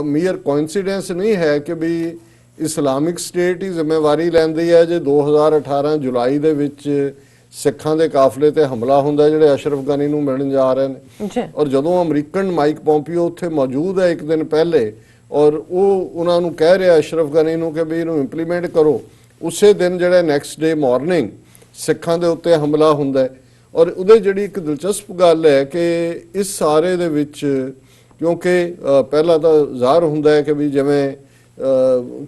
ਮੀਅਰ ਕੋਇਨਸੀਡੈਂਸ ਨਹੀਂ ਹੈ ਕਿ ਵੀ ਇਸਲਾਮਿਕ ਸਟੇਟ ਹੀ ਜ਼ਿੰਮੇਵਾਰੀ ਲੈਂਦੀ ਹੈ ਜੇ 2018 ਜੁਲਾਈ ਦੇ ਵਿੱਚ ਸਿੱਖਾਂ ਦੇ ਕਾਫਲੇ ਤੇ ਹਮਲਾ ਹੁੰਦਾ ਜਿਹੜੇ ਅਸ਼ਰਫ ਗਨੀ ਨੂੰ ਮਿਲਣ ਜਾ ਰਹੇ ਨੇ, ਔਰ ਜਦੋਂ ਅਮਰੀਕਨ ਮਾਈਕ ਪੋਂਪੀਓ ਉੱਥੇ ਮੌਜੂਦ ਹੈ ਇੱਕ ਦਿਨ ਪਹਿਲੇ, ਔਰ ਉਹ ਉਹਨਾਂ ਨੂੰ ਕਹਿ ਰਿਹਾ ਅਸ਼ਰਫ ਗਨੀ ਨੂੰ ਕਿ ਵੀ ਇਹਨੂੰ ਇੰਪਲੀਮੈਂਟ ਕਰੋ, ਉਸੇ ਦਿਨ ਜਿਹੜਾ ਨੈਕਸਟ ਡੇ ਮਾਰਨਿੰਗ ਸਿੱਖਾਂ ਦੇ ਉੱਤੇ ਹਮਲਾ ਹੁੰਦਾ ਹੈ। ਔਰ ਉਹਦੇ ਜਿਹੜੀ ਇੱਕ ਦਿਲਚਸਪ ਗੱਲ ਹੈ ਕਿ ਇਸ ਸਾਰੇ ਦੇ ਵਿੱਚ, ਕਿਉਂਕਿ ਪਹਿਲਾਂ ਤਾਂ ਜ਼ਾਹਰ ਹੁੰਦਾ ਹੈ ਕਿ ਵੀ ਜਿਵੇਂ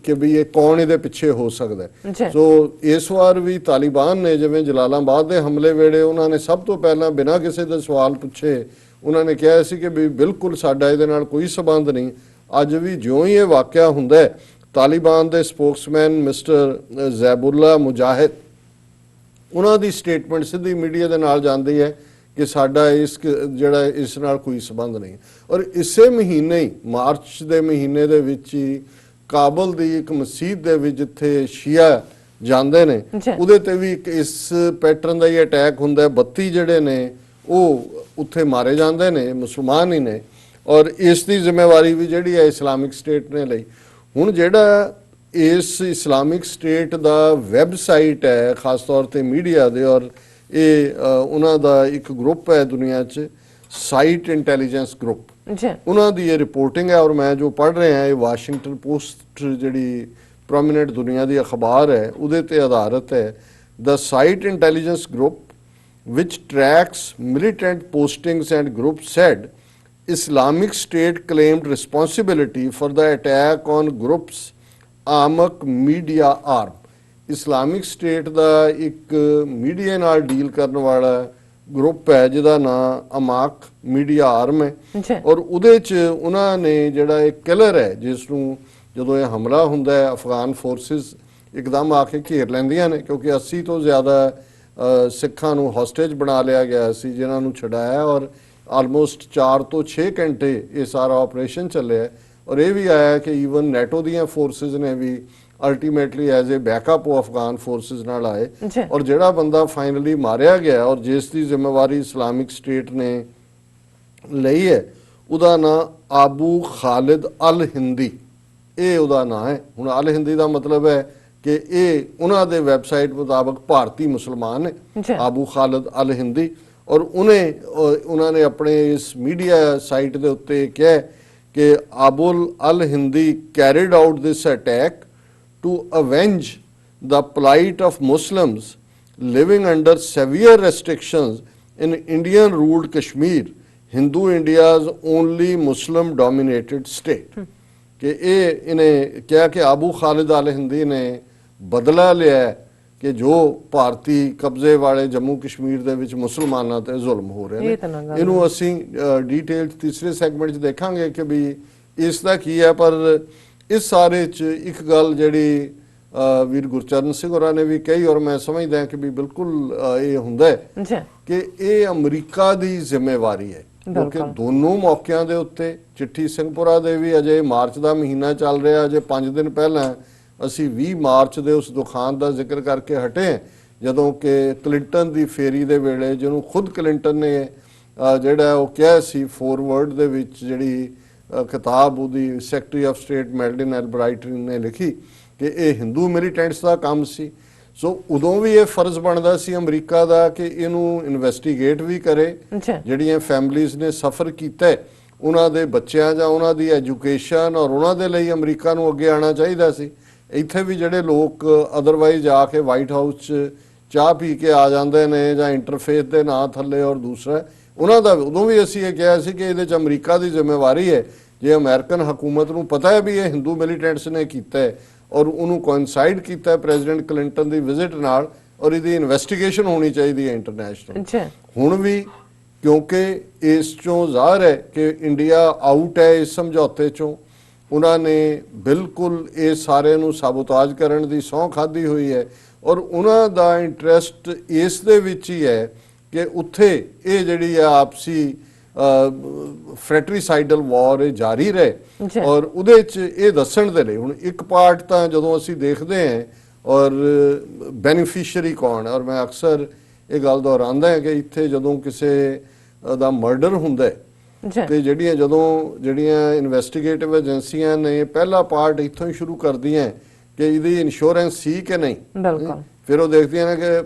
ਕਿ ਵੀ ਇਹ ਕੌਣ ਇਹਦੇ ਪਿੱਛੇ ਹੋ ਸਕਦਾ ਹੈ, ਸੋ ਇਸ ਵਾਰ ਵੀ ਤਾਲਿਬਾਨ ਨੇ ਜਿਵੇਂ ਜਲਾਲਾਬਾਦ ਦੇ ਹਮਲੇ ਵੇਲੇ ਉਹਨਾਂ ਨੇ ਸਭ ਤੋਂ ਪਹਿਲਾਂ ਬਿਨਾਂ ਕਿਸੇ ਦੇ ਸਵਾਲ ਪੁੱਛੇ ਉਹਨਾਂ ਨੇ ਕਿਹਾ ਸੀ ਕਿ ਵੀ ਬਿਲਕੁਲ ਸਾਡਾ ਇਹਦੇ ਨਾਲ ਕੋਈ ਸਬੰਧ ਨਹੀਂ। ਅੱਜ ਵੀ ਜਿਉਂ ਹੀ ਇਹ ਵਾਕਿਆ ਹੁੰਦਾ ਹੈ, ਤਾਲਿਬਾਨ ਦੇ ਸਪੋਕਸਮੈਨ ਮਿਸਟਰ ਜ਼ੈਬੁੱਲਾ ਮੁਜਾਹਿਦ, ਉਹਨਾਂ ਦੀ ਸਟੇਟਮੈਂਟ ਸਿੱਧੀ ਮੀਡੀਆ ਦੇ ਨਾਲ ਜਾਂਦੀ ਹੈ ਕਿ ਸਾਡਾ ਜਿਹੜਾ ਇਸ ਨਾਲ ਕੋਈ ਸਬੰਧ ਨਹੀਂ। ਔਰ ਇਸੇ ਮਹੀਨੇ ਹੀ ਮਾਰਚ ਦੇ ਮਹੀਨੇ ਦੇ ਵਿੱਚ ਹੀ ਕਾਬਲ ਦੀ ਇੱਕ ਮਸਜਿਦ ਦੇ ਵਿੱਚ ਜਿੱਥੇ ਸ਼ੀਆ ਜਾਂਦੇ ਨੇ ਉਹਦੇ ਤੇ ਵੀ ਇੱਕ ਇਸ ਪੈਟਰਨ ਦਾ ਹੀ ਅਟੈਕ ਹੁੰਦਾ ਹੈ। 32 ਜਿਹੜੇ ਨੇ ਉਹ ਉੱਥੇ ਮਾਰੇ ਜਾਂਦੇ ਨੇ, ਮੁਸਲਮਾਨ ਹੀ ਨੇ, ਔਰ ਇਸ ਦੀ ਜ਼ਿੰਮੇਵਾਰੀ ਵੀ ਜਿਹੜੀ ਹੈ ਇਸਲਾਮਿਕ ਸਟੇਟ ਨੇ ਲਈ। ਹੁਣ ਜਿਹੜਾ ਇਸ ਇਸਲਾਮਿਕ ਸਟੇਟ ਦਾ ਵੈਬਸਾਈਟ ਹੈ ਖਾਸ ਤੌਰ ਤੇ ਮੀਡੀਆ ਦੇ, ਔਰ ਇਹ ਉਹਨਾਂ ਦਾ ਇੱਕ ਗਰੁੱਪ ਹੈ ਦੁਨੀਆ 'ਚ, ਸਾਈਟ ਇੰਟੈਲੀਜੈਂਸ ਗਰੁੱਪ, ਉਹਨਾਂ ਦੀ ਇਹ ਰਿਪੋਰਟਿੰਗ ਹੈ ਔਰ ਮੈਂ ਜੋ ਪੜ੍ਹ ਰਿਹਾ ਇਹ ਵਾਸ਼ਿੰਗਟਨ ਪੋਸਟ ਜਿਹੜੀ ਪ੍ਰੋਮੀਨੈਂਟ ਦੁਨੀਆ ਦੀ ਅਖਬਾਰ ਹੈ ਉਹਦੇ ਤੇ ਆਧਾਰਿਤ ਹੈ। The SITE intelligence group which tracks militant postings and groups said Islamic State claimed responsibility for the attack on group's Amaq media arm। Islamic State ਦਾ ਇੱਕ ਮੀਡੀਆ ਨਾਲ ਡੀਲ ਕਰਨ ਵਾਲਾ ਗਰੁੱਪ ਹੈ ਜਿਹਦਾ ਨਾਮ ਅਮਾਕ ਮੀਡੀਆ ਆਰਮ ਹੈ, ਔਰ ਉਹਦੇ 'ਚ ਉਹਨਾਂ ਨੇ ਜਿਹੜਾ ਇਹ ਕਿਲਰ ਹੈ ਜਿਸ ਨੂੰ ਜਦੋਂ ਇਹ ਹਮਲਾ ਹੁੰਦਾ ਹੈ ਅਫਗਾਨ ਫੋਰਸਿਸ ਇੱਕਦਮ ਆ ਕੇ ਘੇਰ ਲੈਂਦੀਆਂ ਨੇ, ਕਿਉਂਕਿ 80 ਤੋਂ ਜ਼ਿਆਦਾ ਸਿੱਖਾਂ ਨੂੰ ਹੌਸਟੇਜ ਬਣਾ ਲਿਆ ਗਿਆ ਸੀ ਜਿਨ੍ਹਾਂ ਨੂੰ ਛਡਾਇਆ, ਔਰ ਆਲਮੋਸਟ 4 ਤੋਂ 6 ਘੰਟੇ ਇਹ ਸਾਰਾ ਆਪਰੇਸ਼ਨ ਚੱਲਿਆ। ਔਰ ਇਹ ਵੀ ਆਇਆ ਕਿ ਈਵਨ ਨੈਟੋ ਦੀਆਂ ਫੋਰਸਿਸ ਨੇ ਵੀ ਅਲਟੀਮੇਟਲੀ ਐਜ਼ ਏ ਬੈਕਅਪ ਉਹ ਅਫਗਾਨ ਫੋਰਸਿਸ ਨਾਲ ਆਏ, ਔਰ ਜਿਹੜਾ ਬੰਦਾ ਫਾਈਨਲੀ ਮਾਰਿਆ ਗਿਆ ਔਰ ਜਿਸ ਦੀ ਜ਼ਿੰਮੇਵਾਰੀ ਇਸਲਾਮਿਕ ਸਟੇਟ ਨੇ ਲਈ ਹੈ ਉਹਦਾ ਨਾਂ ਆਬੂ ਖਾਲਿਦ ਅਲ ਹਿੰਦੀ, ਇਹ ਉਹਦਾ ਨਾਂ ਹੈ। ਹੁਣ ਅਲ ਹਿੰਦੀ ਦਾ ਮਤਲਬ ਹੈ ਕਿ ਇਹ ਉਹਨਾਂ ਦੇ ਵੈਬਸਾਈਟ ਮੁਤਾਬਕ ਭਾਰਤੀ ਮੁਸਲਮਾਨ ਨੇ, ਆਬੂ ਖਾਲਿਦ ਅਲ ਹਿੰਦੀ, ਔਰ ਉਹਨਾਂ ਨੇ ਆਪਣੇ ਇਸ ਮੀਡੀਆ ਸਾਈਟ ਦੇ ਉੱਤੇ ਕਿਹਾ ਕਿ Abul al Hindi carried out this attack to avenge the plight of Muslims living under severe restrictions in Indian ruled Kashmir, Hindu India's only Muslim dominated state। कि इन्हें क्या कि आबू खालिद अल हिंदी ने बदला लिया कि जो भारती कब्जे वाले जम्मू कश्मीर दे विच मुसलमानां ते जुल्म हो रहे हैं। इनू असीं डिटेल तीसरे सैगमेंट च देखांगे कि भी इसदा की है, पर इस सारे च एक गल जिहड़ी वीर गुरचरण सिंह होरां ने भी कही और मैं समझदा कि भी बिल्कुल ये हुंदा है कि ये अमरीका दी जिम्मेवारी है, क्योंकि दोनों मौकों के उत्ते चिट्ठी ਸਿੰਘਪੁਰਾ ਦੇ ਵੀ अजे मार्च का महीना चल रहा, अजे 5 दिन पहला ਅਸੀਂ 20 ਮਾਰਚ ਦੇ ਉਸ ਦੁਖਾਂਤ ਦਾ ਜ਼ਿਕਰ ਕਰਕੇ ਹਟੇ ਜਦੋਂ ਕਿ ਕਲਿੰਟਨ ਦੀ ਫੇਰੀ ਦੇ ਵੇਲੇ ਜਿਹਨੂੰ ਖੁਦ ਕਲਿੰਟਨ ਨੇ ਜਿਹੜਾ ਉਹ ਕਿਹਾ ਸੀ ਫੋਰਵਰਡ ਦੇ ਵਿੱਚ ਜਿਹੜੀ ਕਿਤਾਬ ਉਹਦੀ ਸੈਕਟਰੀ ਆਫ ਸਟੇਟ ਮੈਡਲਿਨ ਐਲਬਰਾਈਟ ਨੇ ਲਿਖੀ ਕਿ ਇਹ ਹਿੰਦੂ ਮਿਲੀਟੈਂਟਸ ਦਾ ਕੰਮ ਸੀ। ਸੋ ਉਦੋਂ ਵੀ ਇਹ ਫਰਜ਼ ਬਣਦਾ ਸੀ ਅਮਰੀਕਾ ਦਾ ਕਿ ਇਹਨੂੰ ਇਨਵੈਸਟੀਗੇਟ ਵੀ ਕਰੇ, ਜਿਹੜੀਆਂ ਫੈਮਲੀਜ਼ ਨੇ ਸਫਰ ਕੀਤਾ ਉਹਨਾਂ ਦੇ ਬੱਚਿਆਂ ਜਾਂ ਉਹਨਾਂ ਦੀ ਐਜੂਕੇਸ਼ਨ ਔਰ ਉਹਨਾਂ ਦੇ ਲਈ ਅਮਰੀਕਾ ਨੂੰ ਅੱਗੇ ਆਉਣਾ ਚਾਹੀਦਾ ਸੀ। ਇੱਥੇ ਵੀ ਜਿਹੜੇ ਲੋਕ ਅਦਰਵਾਈਜ਼ ਆ ਕੇ ਵਾਈਟ ਹਾਊਸ 'ਚ ਚਾਹ ਪੀ ਕੇ ਆ ਜਾਂਦੇ ਨੇ ਜਾਂ ਇੰਟਰਫੇਸ ਦੇ ਨਾਂ ਥੱਲੇ, ਔਰ ਦੂਸਰਾ ਉਹਨਾਂ ਦਾ ਉਦੋਂ ਵੀ ਅਸੀਂ ਇਹ ਕਿਹਾ ਸੀ ਕਿ ਇਹਦੇ 'ਚ ਅਮਰੀਕਾ ਦੀ ਜ਼ਿੰਮੇਵਾਰੀ ਹੈ। ਜੇ ਅਮਰੀਕਨ ਹਕੂਮਤ ਨੂੰ ਪਤਾ ਹੈ ਵੀ ਇਹ ਹਿੰਦੂ ਮਿਲੀਟੈਂਟਸ ਨੇ ਕੀਤਾ ਹੈ ਔਰ ਉਹਨੂੰ ਕੋਇਨਸਾਈਡ ਕੀਤਾ ਹੈ ਪ੍ਰੈਜ਼ੀਡੈਂਟ ਕਲਿੰਟਨ ਦੀ ਵਿਜ਼ਿਟ ਨਾਲ, ਔਰ ਇਹਦੀ ਇਨਵੈਸਟੀਗੇਸ਼ਨ ਹੋਣੀ ਚਾਹੀਦੀ ਹੈ ਇੰਟਰਨੈਸ਼ਨਲ। ਹੁਣ ਵੀ ਕਿਉਂਕਿ ਇਸ ਚੋਂ ਜ਼ਾਹਰ ਹੈ ਕਿ ਇੰਡੀਆ ਆਊਟ ਹੈ ਇਸ ਸਮਝੌਤੇ ਚੋਂ, ਉਹਨਾਂ ਨੇ ਬਿਲਕੁਲ ਇਹ ਸਾਰੇ ਨੂੰ ਸਾਬੋਤਾਜ ਕਰਨ ਦੀ ਸਹੁੰ ਖਾਧੀ ਹੋਈ ਹੈ ਔਰ ਉਹਨਾਂ ਦਾ ਇੰਟਰਸਟ ਇਸ ਦੇ ਵਿੱਚ ਹੀ ਹੈ ਕਿ ਉੱਥੇ ਇਹ ਜਿਹੜੀ ਆ ਆਪਸੀ ਫਰੈਟਰੀਸਾਈਡਲ ਵਾਰ ਇਹ ਜਾਰੀ ਰਹੇ ਔਰ ਉਹਦੇ 'ਚ ਇਹ ਦੱਸਣ ਦੇ ਲਈ ਹੁਣ ਇੱਕ ਪਾਰਟ ਤਾਂ ਜਦੋਂ ਅਸੀਂ ਦੇਖਦੇ ਹਾਂ ਔਰ ਬੈਨੀਫੀਸ਼ੀਅਰੀ ਕੌਣ ਹੈ, ਔਰ ਮੈਂ ਅਕਸਰ ਇਹ ਗੱਲ ਦੁਹਰਾਉਂਦਾ ਹਾਂ ਕਿ ਇੱਥੇ ਜਦੋਂ ਕਿਸੇ ਦਾ ਮਰਡਰ ਹੁੰਦਾ ਹੈ ਤੇ ਜਿਹੜੀਆਂ ਇਨਵੈਸਟੀਗੇਟਿਵ ਏਜੰਸੀਆਂ ਨੇ ਪਹਿਲਾ ਪਾਰਟ ਇੱਥੋਂ ਹੀ ਸ਼ੁਰੂ ਕਰਦੀਆਂ ਕਿ ਇਹਦੀ ਇੰਸ਼ੋਰੈਂਸ ਸੀ ਕਿ ਨਹੀਂ, ਫਿਰ ਉਹ ਦੇਖਦੀਆਂ ਨੇ ਕਿ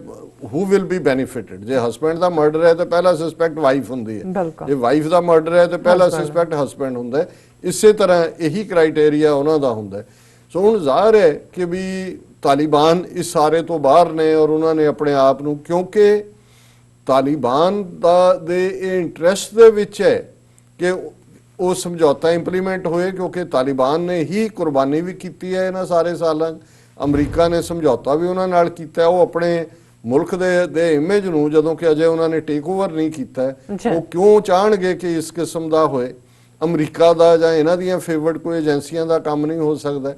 ਹੂ ਵਿਲ ਬੀ ਬੈਨੀਫਿਟਡ। ਜੇ ਹਸਬੈਂਡ ਦਾ ਮਰਡਰ ਹੈ ਤਾਂ ਪਹਿਲਾ ਸਸਪੈਕਟ ਵਾਈਫ ਹੁੰਦੀ ਹੈ, ਜੇ ਵਾਈਫ ਦਾ ਮਰਡਰ ਹੈ ਤਾਂ ਪਹਿਲਾ ਸਸਪੈਕਟ ਹਸਬੈਂਡ ਹੁੰਦਾ ਹੈ। ਇਸੇ ਤਰ੍ਹਾਂ ਇਹੀ ਕ੍ਰਾਈਟੇਰੀਆ ਉਹਨਾਂ ਦਾ ਹੁੰਦਾ ਹੈ। ਸੋ ਹੁਣ ਜ਼ਾਹਰ ਹੈ ਕਿ ਵੀ ਤਾਲਿਬਾਨ ਇਸ ਸਾਰੇ ਤੋਂ ਬਾਹਰ ਨੇ ਔਰ ਉਹਨਾਂ ਨੇ ਆਪਣੇ ਆਪ ਨੂੰ, ਕਿਉਂਕਿ ਤਾਲਿਬਾਨ ਦੇ ਇਹ ਇੰਟਰਸਟ ਦੇ ਵਿੱਚ ਹੈ ਕਿ ਉਹ ਸਮਝੌਤਾ ਇੰਪਲੀਮੈਂਟ ਹੋਏ, ਕਿਉਂਕਿ ਤਾਲਿਬਾਨ ਨੇ ਹੀ ਕੁਰਬਾਨੀ ਵੀ ਕੀਤੀ ਹੈ ਇਹਨਾਂ ਸਾਰੇ ਸਾਲਾਂ। ਅਮਰੀਕਾ ਨੇ ਸਮਝੌਤਾ ਵੀ ਉਹਨਾਂ ਨਾਲ ਕੀਤਾ, ਉਹ ਆਪਣੇ ਮੁਲਕ ਦੇ ਇਮੇਜ ਨੂੰ ਜਦੋਂ ਕਿ ਅਜੇ ਉਹਨਾਂ ਨੇ ਟੇਕ ਓਵਰ ਨਹੀਂ ਕੀਤਾ, ਉਹ ਕਿਉਂ ਚਾਹਣਗੇ ਕਿ ਇਸ ਕਿਸਮ ਦਾ ਹੋਏ। ਅਮਰੀਕਾ ਦਾ ਜਾਂ ਇਹਨਾਂ ਦੀਆਂ ਫੇਵਰਡ ਕੋਈ ਏਜੰਸੀਆਂ ਦਾ ਕੰਮ ਨਹੀਂ ਹੋ ਸਕਦਾ।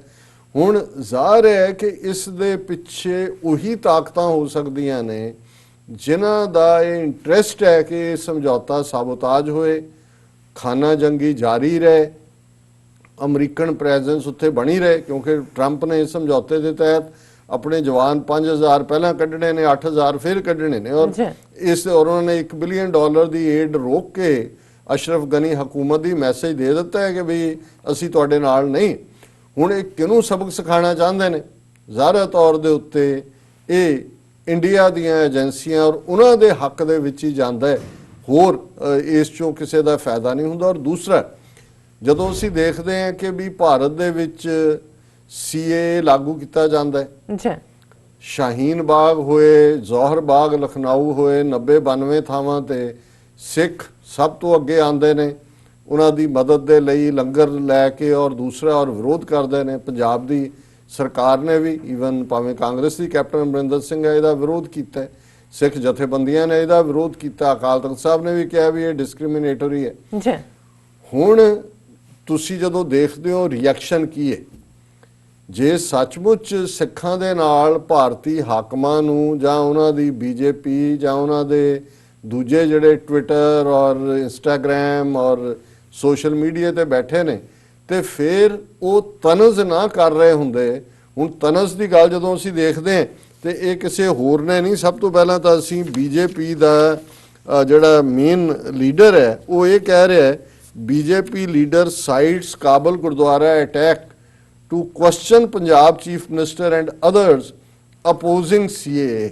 ਹੁਣ ਜ਼ਾਹਰ ਹੈ ਕਿ ਇਸ ਦੇ ਪਿੱਛੇ ਉਹੀ ਤਾਕਤਾਂ ਹੋ ਸਕਦੀਆਂ ਨੇ ਜਿਨ੍ਹਾਂ ਦਾ ਇਹ ਇੰਟਰਸਟ ਹੈ ਕਿ ਇਹ ਸਮਝੌਤਾ ਸਾਬੋਤਾਜ ਹੋਏ, ਖਾਨਾ ਜੰਗੀ ਜਾਰੀ ਰਹੇ, ਅਮਰੀਕਨ ਪ੍ਰੈਜ਼ੈਂਸ ਉੱਥੇ ਬਣੀ ਰਹੇ, ਕਿਉਂਕਿ ਟਰੰਪ ਨੇ ਇਸ ਸਮਝੌਤੇ ਦੇ ਤਹਿਤ ਆਪਣੇ ਜਵਾਨ 5000 ਪਹਿਲਾਂ ਕੱਢਣੇ ਨੇ, 8000 ਫਿਰ ਕੱਢਣੇ ਨੇ ਔਰ ਉਹਨਾਂ ਨੇ $1 ਬਿਲੀਅਨ ਦੀ ਏਡ ਰੋਕ ਕੇ ਅਸ਼ਰਫ ਗਨੀ ਹਕੂਮਤ ਦੀ ਮੈਸੇਜ ਦੇ ਦਿੱਤਾ ਹੈ ਕਿ ਵੀ ਅਸੀਂ ਤੁਹਾਡੇ ਨਾਲ ਨਹੀਂ। ਹੁਣ ਇਹ ਕਿਹਨੂੰ ਸਬਕ ਸਿਖਾਉਣਾ ਚਾਹੁੰਦੇ ਨੇ? ਜ਼ਾਹਰ ਤੌਰ ਦੇ ਉੱਤੇ ਇਹ ਇੰਡੀਆ ਦੀਆਂ ਏਜੰਸੀਆਂ ਔਰ ਉਹਨਾਂ ਦੇ ਹੱਕ ਦੇ ਵਿੱਚ ਹੀ ਜਾਂਦਾ ਹੈ, ਹੋਰ ਇਸ ਚੋਂ ਕਿਸੇ ਦਾ ਫਾਇਦਾ ਨਹੀਂ ਹੁੰਦਾ। ਔਰ ਦੂਸਰਾ, ਜਦੋਂ ਅਸੀਂ ਦੇਖਦੇ ਹਾਂ ਕਿ ਵੀ ਭਾਰਤ ਦੇ ਵਿੱਚ CAA ਲਾਗੂ ਕੀਤਾ ਜਾਂਦਾ ਹੈ, ਸ਼ਾਹੀਨ ਬਾਗ ਹੋਏ, ਜ਼ੋਹਰ ਬਾਗ ਲਖਨਊ ਹੋਏ, 90-92 ਥਾਵਾਂ ਤੇ ਸਿੱਖ ਸਭ ਤੋਂ ਅੱਗੇ ਆਉਂਦੇ ਨੇ ਉਹਨਾਂ ਦੀ ਮਦਦ ਦੇ ਲਈ ਲੰਗਰ ਲੈ ਕੇ, ਔਰ ਦੂਸਰਾ ਔਰ ਵਿਰੋਧ ਕਰਦੇ ਨੇ। ਪੰਜਾਬ ਦੀ ਸਰਕਾਰ ਨੇ ਵੀ, ਈਵਨ ਭਾਵੇਂ ਕਾਂਗਰਸ ਦੀ ਕੈਪਟਨ ਅਮਰਿੰਦਰ ਸਿੰਘ ਹੈ, ਇਹਦਾ ਵਿਰੋਧ ਕੀਤਾ, ਸਿੱਖ ਜਥੇਬੰਦੀਆਂ ਨੇ ਇਹਦਾ ਵਿਰੋਧ ਕੀਤਾ, ਅਕਾਲ ਤਖਤ ਸਾਹਿਬ ਨੇ ਵੀ ਕਿਹਾ ਵੀ ਇਹ ਡਿਸਕ੍ਰਿਮੀਨੇਟਰੀ ਹੈ। ਹੁਣ ਤੁਸੀਂ ਜਦੋਂ ਦੇਖਦੇ ਹੋ ਰਿਐਕਸ਼ਨ ਕੀ ਹੈ, ਜੇ ਸੱਚਮੁੱਚ ਸਿੱਖਾਂ ਦੇ ਨਾਲ ਭਾਰਤੀ ਹਾਕਮਾਂ ਨੂੰ ਜਾਂ ਉਹਨਾਂ ਦੀ BJP ਜਾਂ ਉਹਨਾਂ ਦੇ ਦੂਜੇ ਜਿਹੜੇ ਟਵਿੱਟਰ ਔਰ ਇੰਸਟਾਗ੍ਰਾਮ ਔਰ ਸੋਸ਼ਲ ਮੀਡੀਆ ਤੇ ਬੈਠੇ ਨੇ ਤੇ ਫਿਰ ਉਹ ਤਨਜ਼ ਨਾ ਕਰ ਰਹੇ ਹੁੰਦੇ। ਹੁਣ ਤਨਜ਼ ਦੀ ਗੱਲ ਜਦੋਂ ਅਸੀਂ ਦੇਖਦੇ ਹਾਂ ਤੇ ਇਹ ਕਿਸੇ ਹੋਰ ਨੇ ਨਹੀਂ, ਸਭ ਤੋਂ ਪਹਿਲਾਂ ਤਾਂ ਅਸੀਂ BJP ਦਾ ਜਿਹੜਾ ਮੇਨ ਲੀਡਰ ਹੈ ਉਹ ਇਹ ਕਹਿ ਰਿਹਾ ਹੈ, BJP ਲੀਡਰ ਸਾਈਟਸ ਕਾਬਲ Gurdwara attack to question Punjab Chief Minister and others opposing CAA।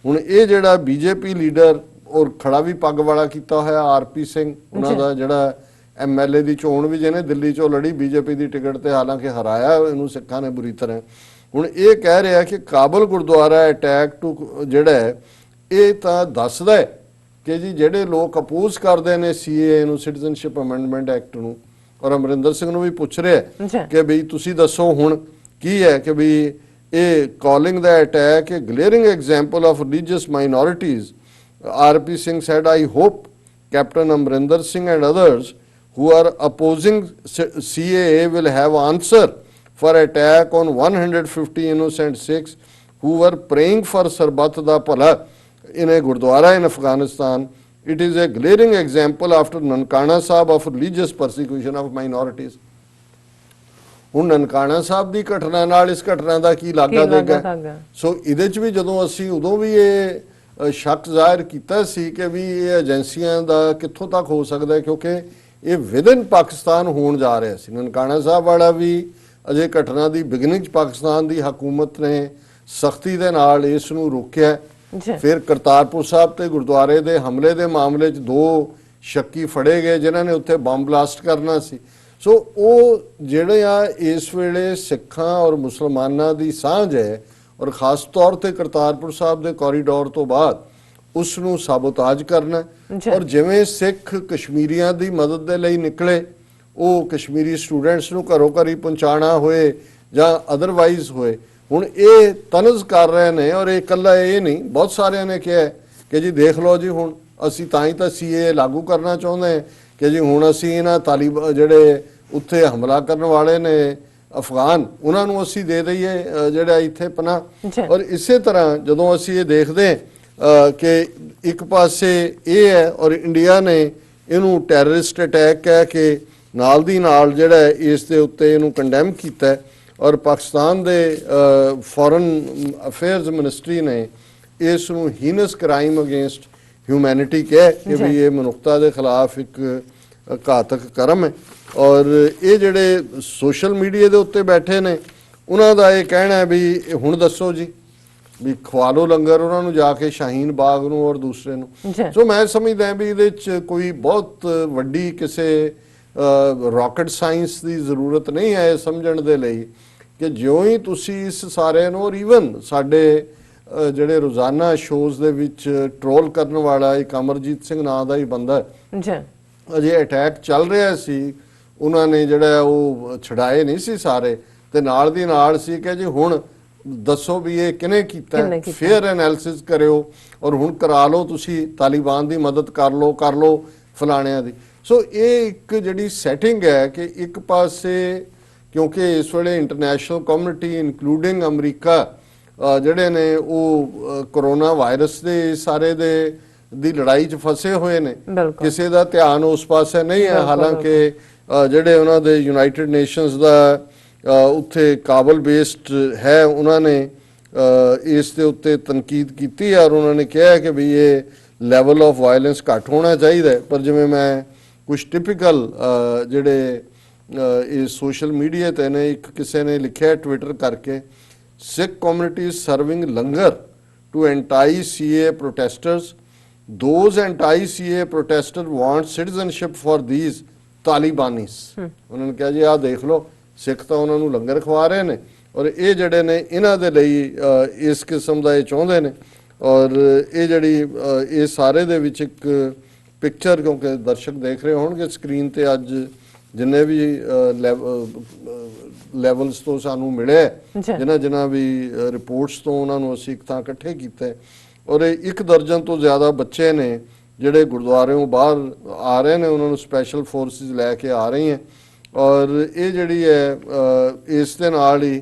ਹੁਣ ਇਹ ਜਿਹੜਾ BJP ਲੀਡਰ ਔਰ ਖੜਾ ਵੀ ਪੱਗ ਵਾਲਾ ਕੀਤਾ ਹੋਇਆ RP ਸਿੰਘ, ਉਹਨਾਂ ਦਾ ਜਿਹੜਾ MLA ਦੀ ਚੋਣ ਵੀ ਜਿਹਨੇ ਦਿੱਲੀ ਚੋਂ ਲੜੀ BJP ਦੀ ਟਿਕਟ ਤੇ, ਹਾਲਾਂਕਿ ਹਰਾਇਆ ਇਹਨੂੰ ਸਿੱਖਾਂ ਨੇ ਬੁਰੀ ਤਰ੍ਹਾਂ। ਹੁਣ ਇਹ ਕਹਿ ਰਿਹਾ ਕਿ ਕਾਬਲ ਗੁਰਦੁਆਰਾ ਅਟੈਕ ਟੂ ਜਿਹੜਾ ਹੈ ਇਹ ਤਾਂ ਦੱਸਦਾ ਹੈ ਕਿ ਜੀ ਜਿਹੜੇ ਲੋਕ ਅਪੋਜ਼ ਕਰਦੇ ਨੇ CAA ਨੂੰ, ਸਿਟੀਜ਼ਨਸ਼ਿਪ ਅਮੈਂਡਮੈਂਟ ਐਕਟ ਨੂੰ, ਔਰ ਅਮਰਿੰਦਰ ਸਿੰਘ ਨੂੰ ਵੀ ਪੁੱਛ ਰਿਹਾ ਕਿ ਬਈ ਤੁਸੀਂ ਦੱਸੋ ਹੁਣ ਕੀ ਹੈ ਕਿ ਬਈ ਇਹ ਕਾਲਿੰਗ ਦਾ ਅਟੈਕ ਇਹ glaring example of religious minorities. RP Singh said, I hope Captain Amrinder Singh and others who are opposing CAA will have answer for attack on 150 innocent Sikhs who were praying for Sarbat da Pala in a Gurdwara in Afghanistan. It is a glaring example after Nankana Sahib of religious persecution of minorities। ਹੁਣ ਨਨਕਾਣਾ ਸਾਹਿਬ ਦੀ ਘਟਨਾ ਨਾਲ ਇਸ ਘਟਨਾ ਦਾ ਕੀ ਲਾਗਾ ਦੇਗਾ? ਸੋ ਇਹਦੇ ਚ ਵੀ ਜਦੋਂ ਅਸੀਂ ਉਦੋਂ ਵੀ ਇਹ ਸ਼ੱਕ ਜ਼ਾਹਿਰ ਕੀਤਾ ਸੀ ਕਿ ਵੀ ਇਹ ਏਜੰਸੀਆਂ ਦਾ ਕਿੱਥੋਂ ਤੱਕ ਹੋ ਸਕਦਾ ਹੈ, ਕਿਉਂਕਿ ਇਹ ਵਿਦਨ ਪਾਕਿਸਤਾਨ ਹੋਣ ਜਾ ਰਿਹਾ ਸੀ। ਨਨਕਾਣਾ ਸਾਹਿਬ ਵਾਲਾ ਵੀ ਅਜੇ ਘਟਨਾ ਦੀ ਬਿਗਨਿੰਗ 'ਚ ਪਾਕਿਸਤਾਨ ਦੀ ਹਕੂਮਤ ਨੇ ਸਖਤੀ ਦੇ ਨਾਲ ਇਸ ਨੂੰ ਰੋਕਿਆ। ਫਿਰ ਕਰਤਾਰਪੁਰ ਸਾਹਿਬ ਤੇ ਗੁਰਦੁਆਰੇ ਦੇ ਹਮਲੇ ਦੇ ਮਾਮਲੇ 'ਚ 2 ਸ਼ੱਕੀ ਫੜੇ ਗਏ ਜਿਨ੍ਹਾਂ ਨੇ ਉੱਥੇ ਬੰਬ ਬਲਾਸਟ ਕਰਨਾ ਸੀ। ਸੋ ਉਹ ਜਿਹੜੇ ਆ ਇਸ ਵੇਲੇ ਸਿੱਖਾਂ ਔਰ ਮੁਸਲਮਾਨਾਂ ਦੀ ਸਾਂਝ ਹੈ, ਔਰ ਖਾਸ ਤੌਰ ਤੇ ਕਰਤਾਰਪੁਰ ਸਾਹਿਬ ਦੇ ਕੋਰੀਡੋਰ ਤੋਂ ਬਾਅਦ ਉਸ ਨੂੰ ਸਾਬੋਤਾਜ ਕਰਨਾ ਜੀ। ਔਰ ਜਿਵੇਂ ਸਿੱਖ ਕਸ਼ਮੀਰੀਆਂ ਦੀ ਮਦਦ ਦੇ ਲਈ ਨਿਕਲੇ, ਉਹ ਕਸ਼ਮੀਰੀ ਸਟੂਡੈਂਟਸ ਨੂੰ ਘਰੋਂ ਘਰੀ ਪਹੁੰਚਾਉਣਾ ਹੋਏ ਜਾਂ ਅਦਰਵਾਈਜ਼ ਹੋਏ, ਹੁਣ ਇਹ ਤਨਜ਼ ਕਰ ਰਹੇ ਨੇ। ਔਰ ਇਹ ਇਕੱਲਾ ਇਹ ਨਹੀਂ, ਬਹੁਤ ਸਾਰਿਆਂ ਨੇ ਕਿਹਾ ਕਿ ਜੀ ਦੇਖ ਲਓ ਜੀ, ਹੁਣ ਅਸੀਂ ਤਾਂ ਹੀ ਤਾਂ ਸੀਏ ਲਾਗੂ ਕਰਨਾ ਚਾਹੁੰਦੇ ਹਾਂ ਕਿ ਜੀ ਹੁਣ ਅਸੀਂ ਇਹਨਾਂ ਜਿਹੜੇ ਉੱਥੇ ਹਮਲਾ ਕਰਨ ਵਾਲੇ ਨੇ ਅਫਗਾਨ, ਉਹਨਾਂ ਨੂੰ ਅਸੀਂ ਦੇ ਦਈਏ ਜਿਹੜਾ ਇੱਥੇ ਪਨਾਹ। ਔਰ ਇਸੇ ਤਰ੍ਹਾਂ ਜਦੋਂ ਅਸੀਂ ਇਹ ਦੇਖਦੇ ਕਿ ਇੱਕ ਪਾਸੇ ਇਹ ਹੈ ਔਰ ਇੰਡੀਆ ਨੇ ਇਹਨੂੰ ਟੈਰਰਿਸਟ ਅਟੈਕ ਕਹਿ ਕੇ ਨਾਲ ਦੀ ਨਾਲ ਜਿਹੜਾ ਇਸ ਦੇ ਉੱਤੇ ਇਹਨੂੰ ਕੰਡੈਮ ਕੀਤਾ, ਔਰ ਪਾਕਿਸਤਾਨ ਦੇ ਫੋਰਨ ਅਫੇਅਰਸ ਮਿਨਿਸਟਰੀ ਨੇ ਇਸ ਨੂੰ ਹੀਨਸ ਕ੍ਰਾਈਮ ਅਗੇਂਸਟ ਹਿਊਮੈਨਿਟੀ ਕਿਹਾ ਕਿ ਵੀ ਇਹ ਮਨੁੱਖਤਾ ਦੇ ਖਿਲਾਫ ਇੱਕ ਘਾਤਕ ਕਰਮ ਹੈ। ਔਰ ਇਹ ਜਿਹੜੇ ਸੋਸ਼ਲ ਮੀਡੀਆ ਦੇ ਉੱਤੇ ਬੈਠੇ ਨੇ, ਉਹਨਾਂ ਦਾ ਇਹ ਕਹਿਣਾ ਹੈ ਵੀ ਹੁਣ ਦੱਸੋ ਜੀ, ਵੀ ਖਵਾ ਲਓ ਲੰਗਰ ਉਹਨਾਂ ਨੂੰ ਜਾ ਕੇ, ਸ਼ਾਹੀਨ ਬਾਗ ਨੂੰ ਔਰ ਦੂਸਰੇ ਨੂੰ। ਸੋ ਮੈਂ ਸਮਝਦਾ ਵੀ ਇਹਦੇ 'ਚ ਕੋਈ ਬਹੁਤ ਵੱਡੀ ਕਿਸੇ ਰਾਕਟ ਸਾਇੰਸ ਦੀ ਜ਼ਰੂਰਤ ਨਹੀਂ ਹੈ ਸਮਝਣ ਦੇ ਲਈ ਕਿ ਜਿਉਂ ਹੀ ਤੁਸੀਂ ਇਸ ਸਾਰੇ ਨੂੰ, ਔਰ ਈਵਨ ਸਾਡੇ ਜਿਹੜੇ ਰੋਜ਼ਾਨਾ ਸ਼ੋਜ਼ ਦੇ ਵਿੱਚ ਟ੍ਰੋਲ ਕਰਨ ਵਾਲਾ ਇੱਕ ਅਮਰਜੀਤ ਸਿੰਘ ਨਾਂ ਦਾ ਹੀ ਬੰਦਾ ਜੀ, ਅਜੇ ਅਟੈਕ ਚੱਲ ਰਿਹਾ ਸੀ, ਉਹਨਾਂ ਨੇ ਜਿਹੜਾ ਉਹ ਛਡਾਏ ਨਹੀਂ ਸੀ ਸਾਰੇ, ਤੇ ਨਾਲ ਦੀ ਨਾਲ ਸੀ ਕਿ ਜੀ ਹੁਣ ਦੱਸੋ ਵੀ ਇਹ ਕਿਹਨੇ ਕੀਤਾ, ਫੇਅਰ ਐਨਾਲਿਸਿਸ ਕਰਿਓ ਔਰ ਹੁਣ ਕਰਾ ਲਓ, ਤੁਸੀਂ ਤਾਲਿਬਾਨ ਦੀ ਮਦਦ ਕਰ ਲਓ ਫਲਾਣਿਆਂ ਦੀ। ਸੋ ਇਹ ਇੱਕ ਜਿਹੜੀ ਸੈਟਿੰਗ ਹੈ ਕਿ ਇੱਕ ਪਾਸੇ ਕਿਉਂਕਿ ਇਸ ਵੇਲੇ ਇੰਟਰਨੈਸ਼ਨਲ ਕਮਿਊਨਿਟੀ ਇਨਕਲੂਡਿੰਗ ਅਮਰੀਕਾ ਜਿਹੜੇ ਨੇ ਉਹ ਕਰੋਨਾ ਵਾਇਰਸ ਦੇ ਸਾਰੇ ਦੀ ਲੜਾਈ 'ਚ ਫਸੇ ਹੋਏ ਨੇ, ਕਿਸੇ ਦਾ ਧਿਆਨ ਉਸ ਪਾਸੇ ਨਹੀਂ ਹੈ। ਹਾਲਾਂਕਿ ਜਿਹੜੇ ਉਹਨਾਂ ਦੇ ਯੂਨਾਈਟਿਡ ਨੇਸ਼ਨਸ ਦਾ ਉੱਥੇ ਕਾਬਲ ਬੇਸਡ ਹੈ, ਉਹਨਾਂ ਨੇ ਇਸ ਦੇ ਉੱਤੇ ਤਨਕੀਦ ਕੀਤੀ ਹੈ ਔਰ ਉਹਨਾਂ ਨੇ ਕਿਹਾ ਕਿ ਵੀ ਇਹ ਲੈਵਲ ਆਫ ਵਾਇਲੈਂਸ ਘੱਟ ਹੋਣਾ ਚਾਹੀਦਾ। ਪਰ ਜਿਵੇਂ ਮੈਂ ਕੁਝ ਟਿਪੀਕਲ ਜਿਹੜੇ ਇਹ ਸੋਸ਼ਲ ਮੀਡੀਆ ਤੇ ਨੇ, ਇੱਕ ਕਿਸੇ ਨੇ ਲਿਖਿਆ ਟਵਿੱਟਰ ਕਰਕੇ, Sikh community is serving langar to anti CAA protesters, those anti CAA protester want citizenship for these Talibanis. ਉਹਨਾਂ ਨੇ ਕਿਹਾ ਜੀ ਆਹ ਦੇਖ ਲਓ, ਸਿੱਖ ਤਾਂ ਉਹਨਾਂ ਨੂੰ ਲੰਗਰ ਖਵਾ ਰਹੇ ਨੇ ਔਰ ਇਹ ਜਿਹੜੇ ਨੇ ਇਹਨਾਂ ਦੇ ਲਈ ਇਸ ਕਿਸਮ ਦਾ ਇਹ ਚਾਹੁੰਦੇ ਨੇ। ਔਰ ਇਹ ਜਿਹੜੀ ਇਹ ਸਾਰੇ ਦੇ ਵਿੱਚ ਇੱਕ ਪਿਕਚਰ, ਕਿਉਂਕਿ ਦਰਸ਼ਕ ਦੇਖ ਰਹੇ ਹੋਣਗੇ ਸਕਰੀਨ ਤੇ ਅੱਜ ਜਿੰਨੇ ਵੀ ਲੈਵਲਸ ਤੋਂ ਸਾਨੂੰ ਮਿਲੇ, ਜਿਨ੍ਹਾਂ ਵੀ ਰਿਪੋਰਟਸ ਤੋਂ ਉਹਨਾਂ ਨੂੰ ਅਸੀਂ ਇੱਕ ਥਾਂ ਇਕੱਠੇ ਕੀਤੇ, ਔਰ 1 ਦਰਜਨ ਤੋਂ ਜ਼ਿਆਦਾ ਬੱਚੇ ਨੇ ਜਿਹੜੇ ਗੁਰਦੁਆਰਿਓਂ ਬਾਹਰ ਆ ਰਹੇ ਨੇ, ਉਹਨਾਂ ਨੂੰ ਸਪੈਸ਼ਲ ਫੋਰਸਿਸ ਲੈ ਕੇ ਆ ਰਹੀਆਂ। ਔਰ ਇਹ ਜਿਹੜੀ ਹੈ ਇਸ ਦੇ ਨਾਲ ਹੀ